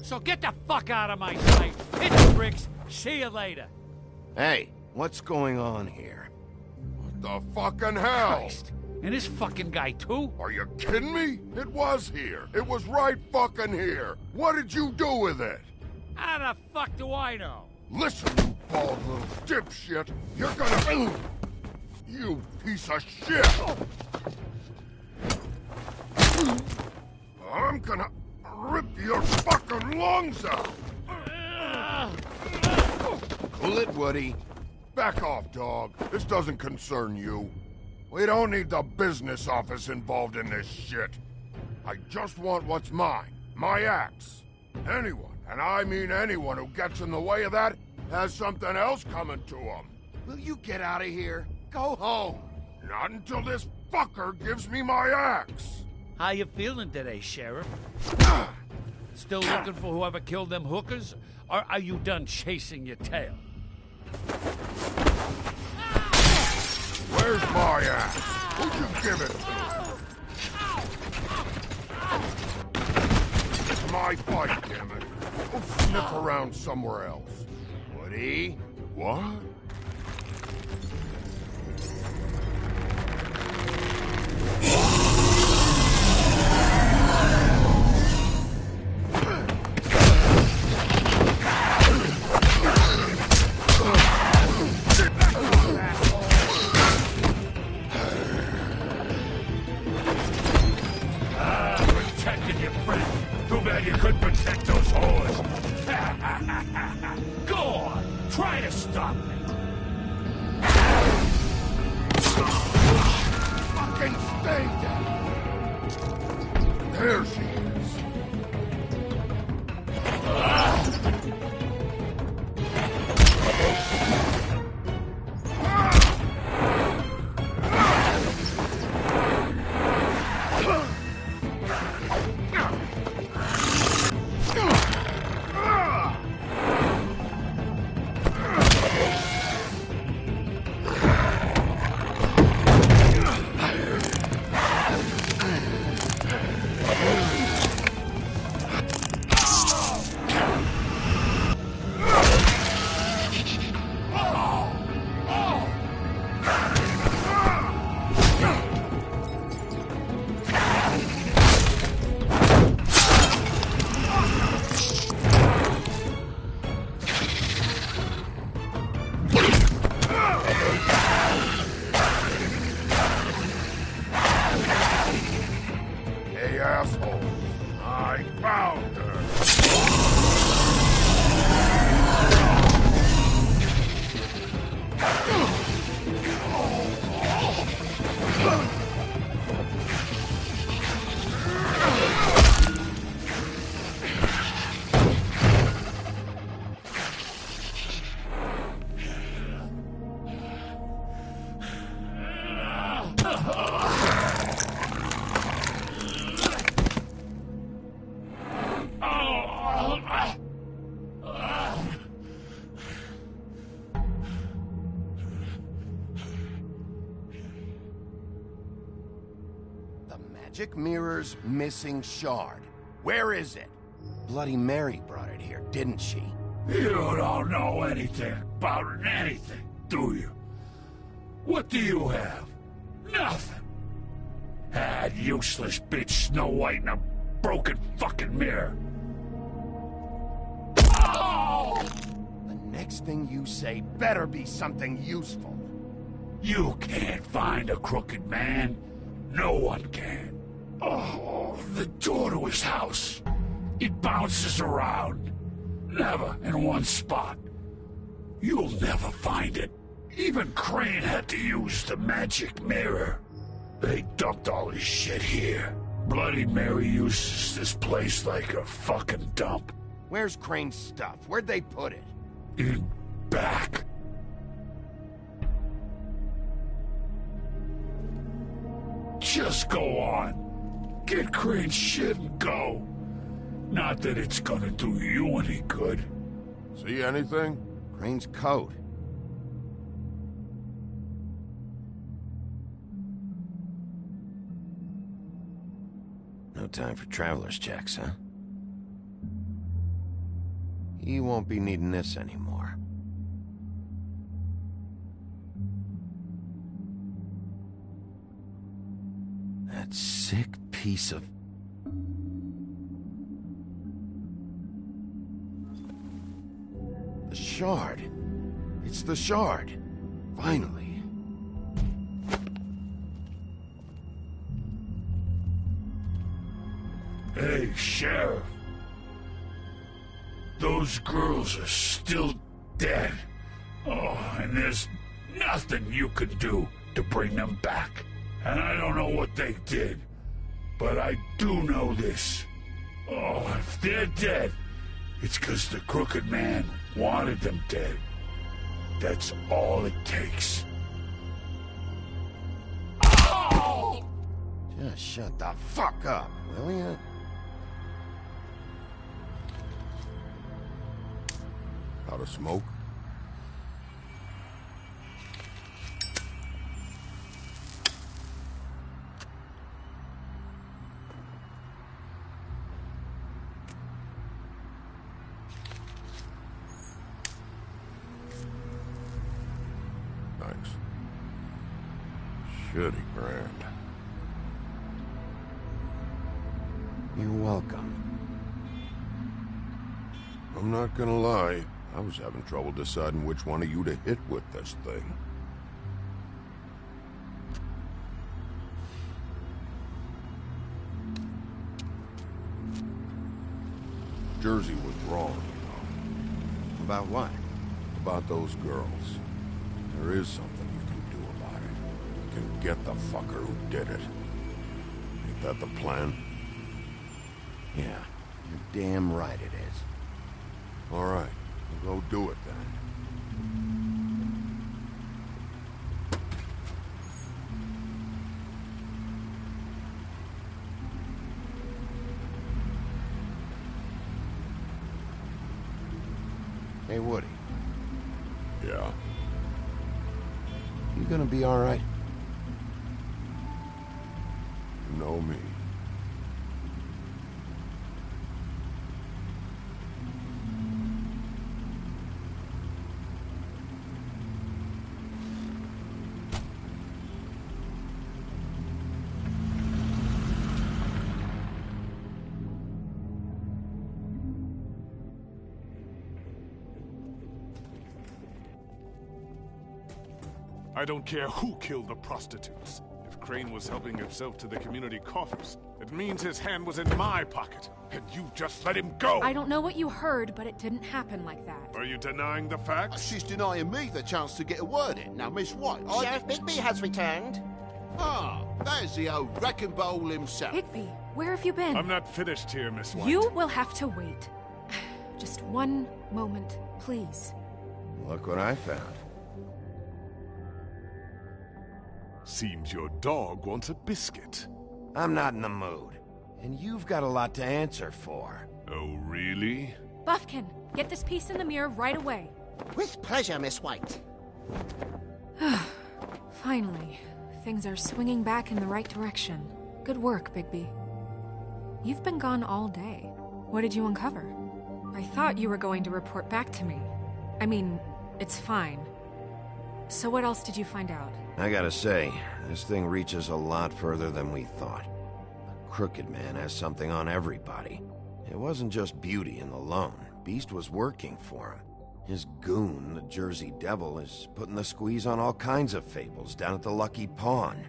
So get the fuck out of my sight. Hit the bricks. See you later. Hey, what's going on here? What the fucking hell? Christ. And this fucking guy, too? Are you kidding me? It was here. It was right fucking here. What did you do with it? How the fuck do I know? Listen, you bald little dipshit. You're gonna... You piece of shit. I'm gonna rip your fucking lungs out. Cool it, Woody. Back off, dog. This doesn't concern you. We don't need the business office involved in this shit. I just want what's mine. My axe. Anyone, and I mean anyone who gets in the way of that, has something else coming to them. Will you get out of here? Go home. Not until this fucker gives me my axe. How you feeling today, Sheriff? Still looking for whoever killed them hookers? Or are you done chasing your tail? Where's my axe? Who'd you give it to? It's my fight, damn it. Go sniff around somewhere else. Woody? What? Protected your friend. Too bad you couldn't protect those whores. Go on, try to stop me. Fucking stay down. There she is. Hey, asshole. I found her. The magic mirror's missing shard. Where is it? Bloody Mary brought it here, didn't she? You don't know anything about anything, do you? What do you have? Nothing. That useless bitch Snow White in a broken fucking mirror. Oh! The next thing you say better be something useful. You can't find a crooked man. No one can. Oh, the door to his house. It bounces around. Never in one spot. You'll never find it. Even Crane had to use the magic mirror. They dumped all his shit here. Bloody Mary uses this place like a fucking dump. Where's Crane's stuff? Where'd they put it? In back. Just go on. Get Crane's shit and go. Not that it's gonna do you any good. See anything? Crane's coat. No time for traveler's checks, huh? He won't be needing this anymore. That sick piece of... The shard. It's the shard. Finally. Hey, Sheriff. Those girls are still dead. Oh, and there's nothing you can do to bring them back. And I don't know what they did, but I do know this. Oh, if they're dead, it's because the Crooked Man wanted them dead. That's all it takes. Oh! Just shut the fuck up, will ya? Out of smoke? Thanks. Shitty brand. You're welcome. I'm not gonna lie. I was having trouble deciding which one of you to hit with this thing. Jersey was wrong, you know. About what? About those girls. There is something you can do about it. You can get the fucker who did it. Ain't that the plan? Yeah, you're damn right it is. All right, we'll go do it then. Hey, Woody. Yeah? You gonna be all right? You know me. I don't care who killed the prostitutes. If Crane was helping himself to the community coffers, it means his hand was in my pocket, and you just let him go! I don't know what you heard, but it didn't happen like that. Are you denying the facts? She's denying me the chance to get a word in. Now, Miss White, Sheriff Bigby has returned. Ah, there's the old wrecking ball himself. Bigby, where have you been? I'm not finished here, Miss White. You will have to wait. Just one moment, please. Look what I found. Seems your dog wants a biscuit. I'm not in the mood. And you've got a lot to answer for. Oh, really? Buffkin, get this piece in the mirror right away. With pleasure, Miss White. Finally, things are swinging back in the right direction. Good work, Bigby. You've been gone all day. What did you uncover? I thought you were going to report back to me. I mean, it's fine. So what else did you find out? I gotta say, this thing reaches a lot further than we thought. The Crooked Man has something on everybody. It wasn't just Beauty and the Lone. Beast was working for him. His goon, the Jersey Devil, is putting the squeeze on all kinds of fables down at the Lucky Pawn.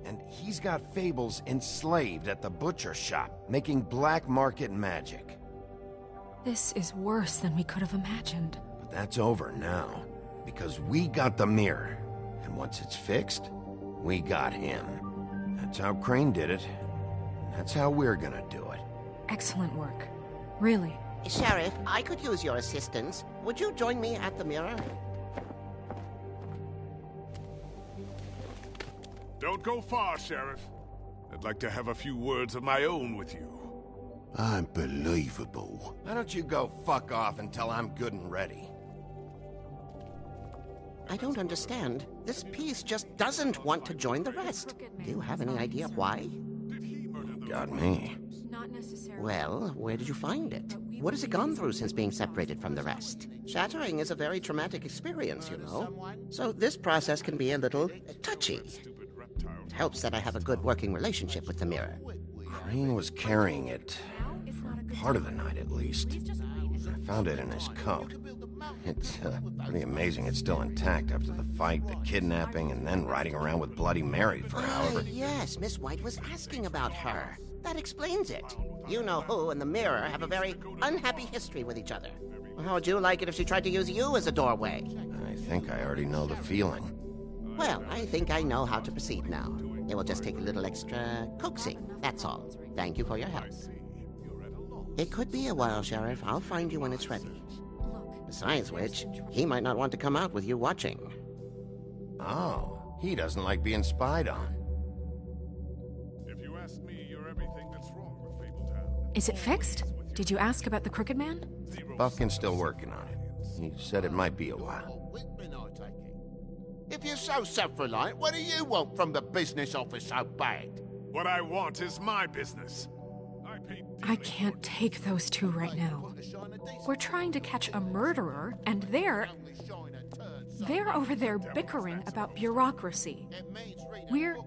And he's got fables enslaved at the butcher shop, making black market magic. This is worse than we could have imagined. But that's over now, because we got the mirror. And once it's fixed, we got him. That's how Crane did it. That's how we're gonna do it. Excellent work. Really. Sheriff, I could use your assistance. Would you join me at the mirror? Don't go far, Sheriff. I'd like to have a few words of my own with you. Unbelievable. Why don't you go fuck off until I'm good and ready? I don't understand. This piece just doesn't want to join the rest. Do you have any idea why? Got me. Not necessarily. Well, where did you find it? What has it gone through since being separated from the rest? Shattering is a very traumatic experience, you know. So this process can be a little touchy. It helps that I have a good working relationship with the mirror. Crane was carrying it. For part of the night, at least. I found it in his coat. It's pretty amazing it's still intact after the fight, the kidnapping, and then riding around with Bloody Mary for however... Yes, Miss White was asking about her. That explains it. You know who and the mirror have a very unhappy history with each other. How would you like it if she tried to use you as a doorway? I think I already know the feeling. Well, I think I know how to proceed now. It will just take a little extra coaxing, that's all. Thank you for your help. It could be a while, Sheriff. I'll find you when it's ready. Besides which, he might not want to come out with you watching. Oh, he doesn't like being spied on. If you ask me, you're everything that's wrong with Fabletown. Is it fixed? Did you ask about the Crooked Man? Buffkin's still working on it. He said it might be a while. If you're so self-reliant, what do you want from the business office so bad? What I want is my business. I can't take those two right now. We're trying to catch a murderer, and they're over there bickering about bureaucracy. We're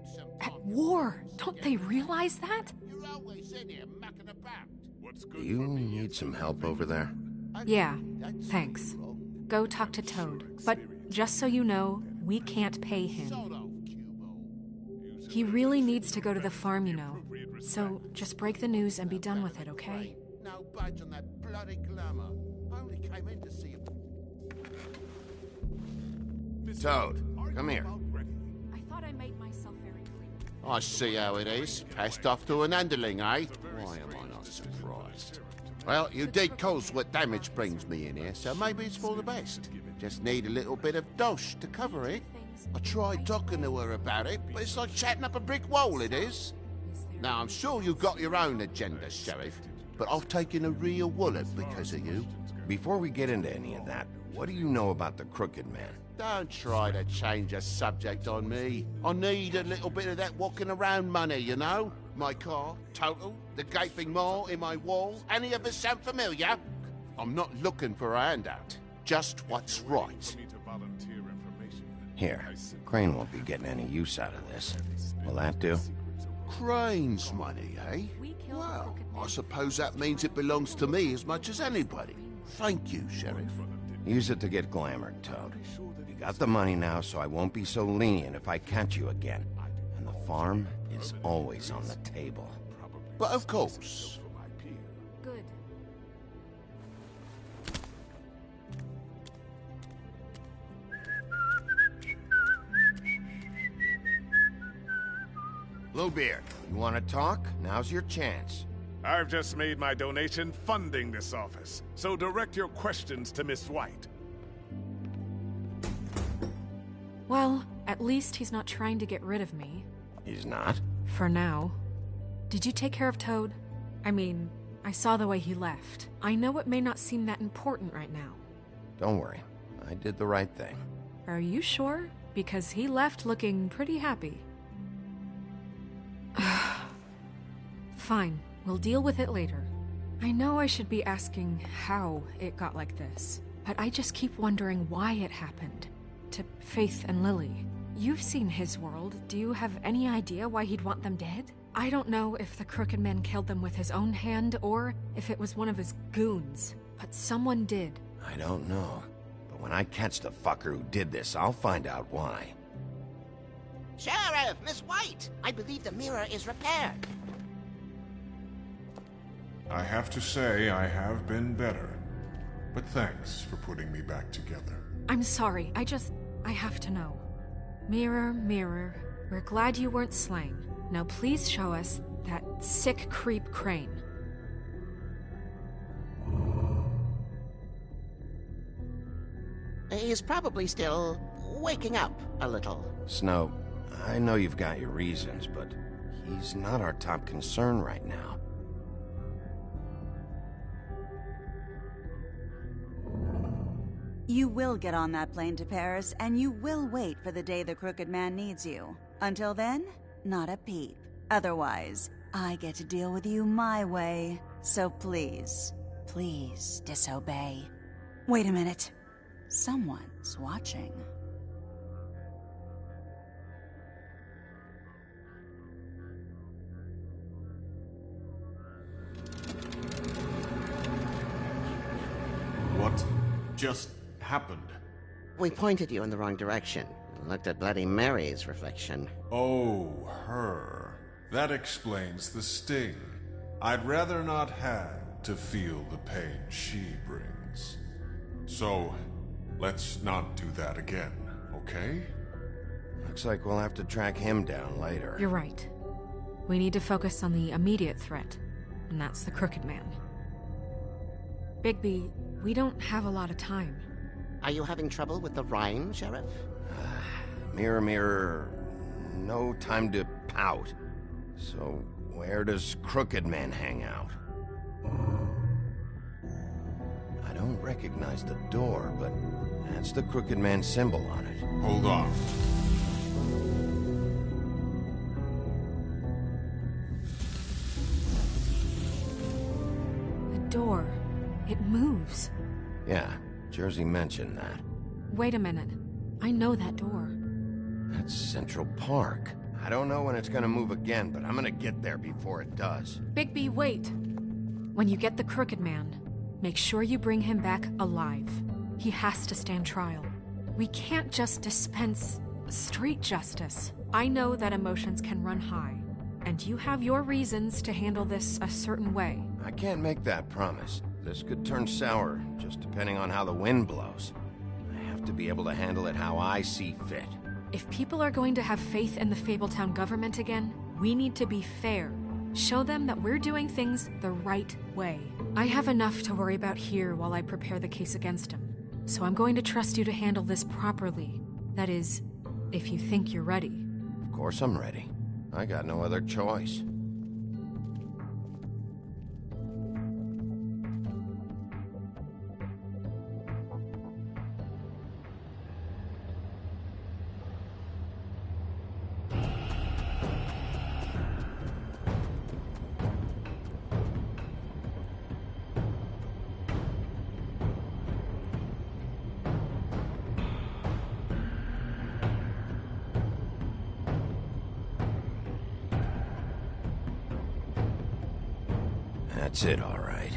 at war. Don't they realize that? Do you need some help over there? Yeah, thanks. Go talk to Toad. But just so you know, we can't pay him. He really needs to go to the farm, you know. So just break the news and be done with it, okay? No budge on that bloody glamour. I only came in to see him. Toad, come here. I thought I made myself very clear. I see how it is. Passed off to an underling, eh? Why am I not surprised? Well, you did cause what damage brings me in here, so maybe it's for the best. Just need a little bit of dosh to cover it. I tried talking to her about it, but it's like chatting up a brick wall, it is. Now, I'm sure you've got your own agenda, Sheriff, but I've taken a real wallet because of you. Before we get into any of that, what do you know about the Crooked Man? Don't try to change a subject on me. I need a little bit of that walking around money, you know? My car, total, the gaping maw in my wall. Any of us sound familiar? I'm not looking for a handout. Just what's right. Here, Crane won't be getting any use out of this. Will that do? Crane's money, eh? Well, I suppose that means it belongs to me as much as anybody. Thank you, Sheriff. Use it to get glamored, Toad. You got the money now, so I won't be so lenient if I catch you again. And the farm is always on the table. But of course. Good. Bluebeard, you want to talk? Now's your chance. I've just made my donation funding this office, so direct your questions to Miss White. Well, at least he's not trying to get rid of me. He's not? For now. Did you take care of Toad? I mean, I saw the way he left. I know it may not seem that important right now. Don't worry. I did the right thing. Are you sure? Because he left looking pretty happy. Fine, we'll deal with it later. I know I should be asking how it got like this, but I just keep wondering why it happened. To Faith and Lily. You've seen his world. Do you have any idea why he'd want them dead? I don't know if the Crooked Man killed them with his own hand or if it was one of his goons, but someone did. I don't know, but when I catch the fucker who did this, I'll find out why. Sheriff, Miss White, I believe the mirror is repaired. I have to say I have been better, but thanks for putting me back together. I'm sorry, I have to know. Mirror, mirror, we're glad you weren't slain. Now please show us that sick creep Crane. He's probably still waking up a little. Snow, I know you've got your reasons, but he's not our top concern right now. You will get on that plane to Paris, and you will wait for the day the Crooked Man needs you. Until then, not a peep. Otherwise, I get to deal with you my way. So please, please disobey. Wait a minute. Someone's watching. What just happened? We pointed you in the wrong direction. Looked at Bloody Mary's reflection. Oh, her. That explains the sting. I'd rather not have to feel the pain she brings. So, let's not do that again, okay? Looks like we'll have to track him down later. You're right. We need to focus on the immediate threat, and that's the Crooked Man. Bigby, we don't have a lot of time. Are you having trouble with the rhyme, Sheriff? Mirror, mirror, no time to pout. So, Where does Crooked Man hang out? I don't recognize the door, but that's the Crooked Man symbol on it. Hold on. The door. It moves. Yeah, Jersey mentioned that. Wait a minute. I know that door. That's Central Park. I don't know when it's gonna move again, but I'm gonna get there before it does. Bigby, wait. When you get the Crooked Man, make sure you bring him back alive. He has to stand trial. We can't just dispense street justice. I know that emotions can run high, and you have your reasons to handle this a certain way. I can't make that promise. This could turn sour, just depending on how the wind blows. I have to be able to handle it how I see fit. If people are going to have faith in the Fabletown government again, we need to be fair. Show them that we're doing things the right way. I have enough to worry about here while I prepare the case against him. So I'm going to trust you to handle this properly. That is, if you think you're ready. Of course I'm ready. I got no other choice. That's it, all right.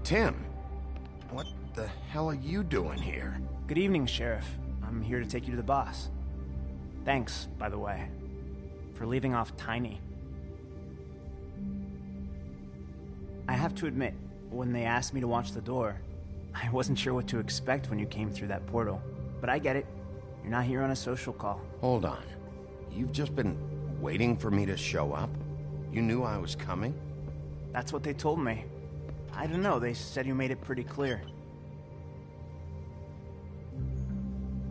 Tim, what the hell are you doing here? Good evening, Sheriff. I'm here to take you to the boss. Thanks, by the way, for leaving off Tiny. I have to admit, when they asked me to watch the door, I wasn't sure what to expect when you came through that portal. But I get it. You're not here on a social call. Hold on. You've just been waiting for me to show up? You knew I was coming? That's what they told me. I don't know, they said you made it pretty clear.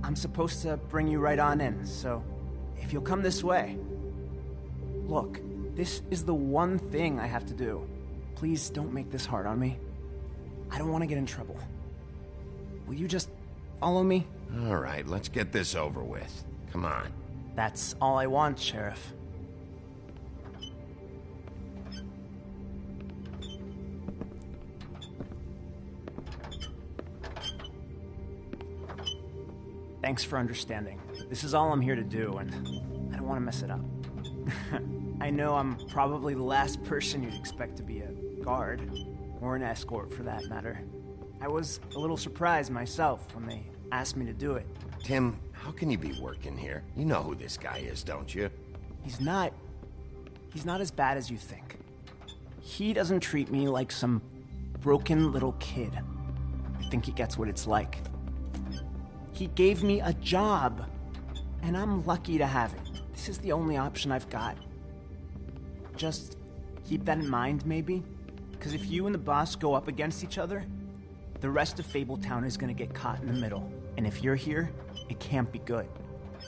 I'm supposed to bring you right on in, so if you'll come this way. Look, this is the one thing I have to do. Please don't make this hard on me. I don't want to get in trouble. Will you just follow me? All right, let's get this over with. Come on. That's all I want, Sheriff. Thanks for understanding. This is all I'm here to do, and I don't want to mess it up. I know I'm probably the last person you'd expect to be a guard, or an escort for that matter. I was a little surprised myself when they asked me to do it. Tim, how can you be working here? You know who this guy is, don't you? He's not as bad as you think. He doesn't treat me like some broken little kid. I think he gets what it's like. He gave me a job, and I'm lucky to have it. This is the only option I've got. Just keep that in mind, maybe? Because if you and the boss go up against each other, the rest of Fabletown is gonna get caught in the middle. And if you're here, it can't be good.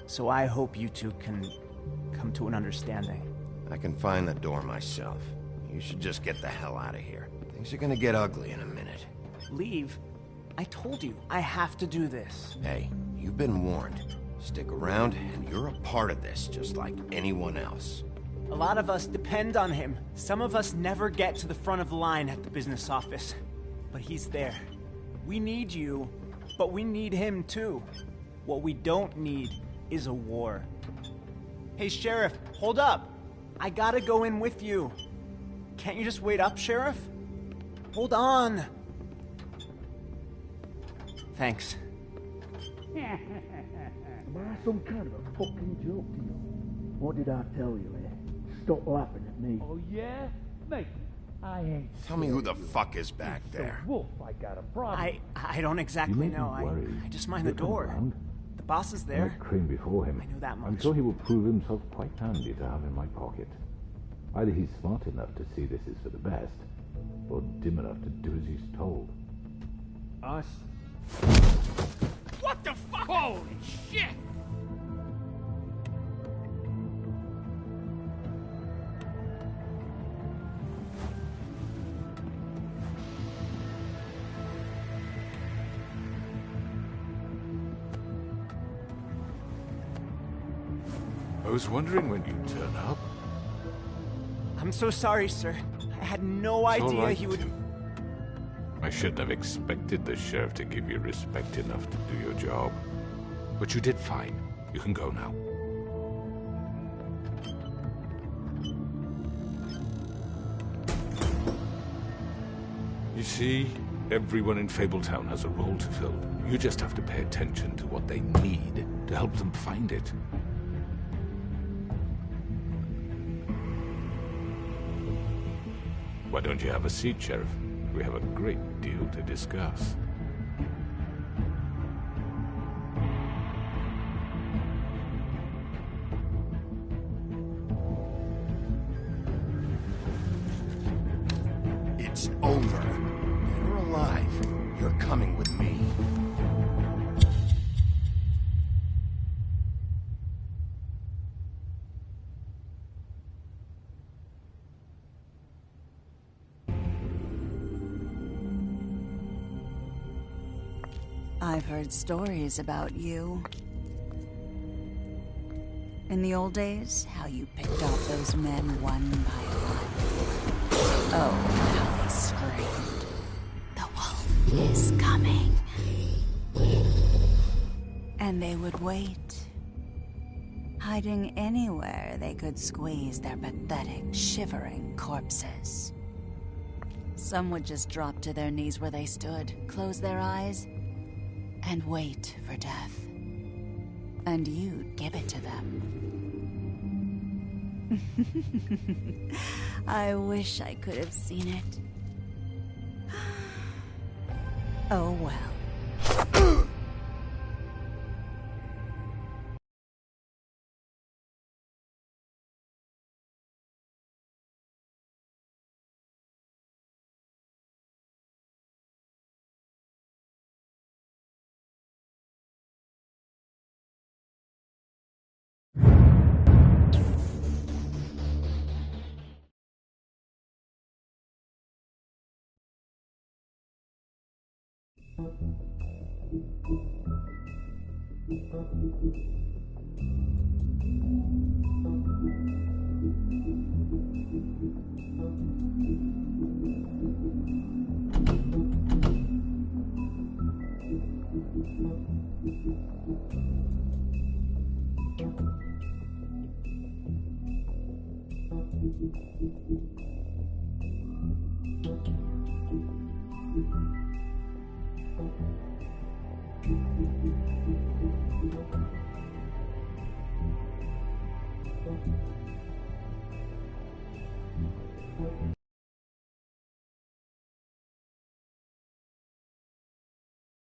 So I hope you two can come to an understanding. I can find the door myself. You should just get the hell out of here. Things are gonna get ugly in a minute. Leave? I told you, I have to do this. Hey, you've been warned. Stick around, and you're a part of this, just like anyone else. A lot of us depend on him. Some of us never get to the front of the line at the business office. But he's there. We need you, but we need him too. What we don't need is a war. Hey, Sheriff, hold up. I gotta go in with you. Can't you just wait up, Sheriff? Hold on. Thanks. Am I some kind of a fucking joke to you? What did I tell you, eh? Stop laughing at me. Oh, yeah? Mate, I ain't Tell me who the fuck is back there. Wolf, I got a problem. I don't exactly know. I just mind the door. The boss is there. Like Crane before him. I know that much. I'm sure he will prove himself quite handy to have in my pocket. Either he's smart enough to see this is for the best, or dim enough to do as he's told. Us? What the fuck? Holy shit! I was wondering when you'd turn up. I'm so sorry, sir. I had no idea he would... I shouldn't have expected the sheriff to give you respect enough to do your job. But you did fine. You can go now. You see, everyone in Fabletown has a role to fill. You just have to pay attention to what they need to help them find it. Why don't you have a seat, Sheriff? We have a great deal to discuss. It's over. Dead or alive, you're coming with me. I've heard stories about you. In the old days, how you picked off those men one by one. Oh, how they screamed. The wolf is coming. And they would wait, hiding anywhere they could squeeze their pathetic, shivering corpses. Some would just drop to their knees where they stood, close their eyes, and wait for death. And you'd give it to them. I wish I could have seen it. Oh well.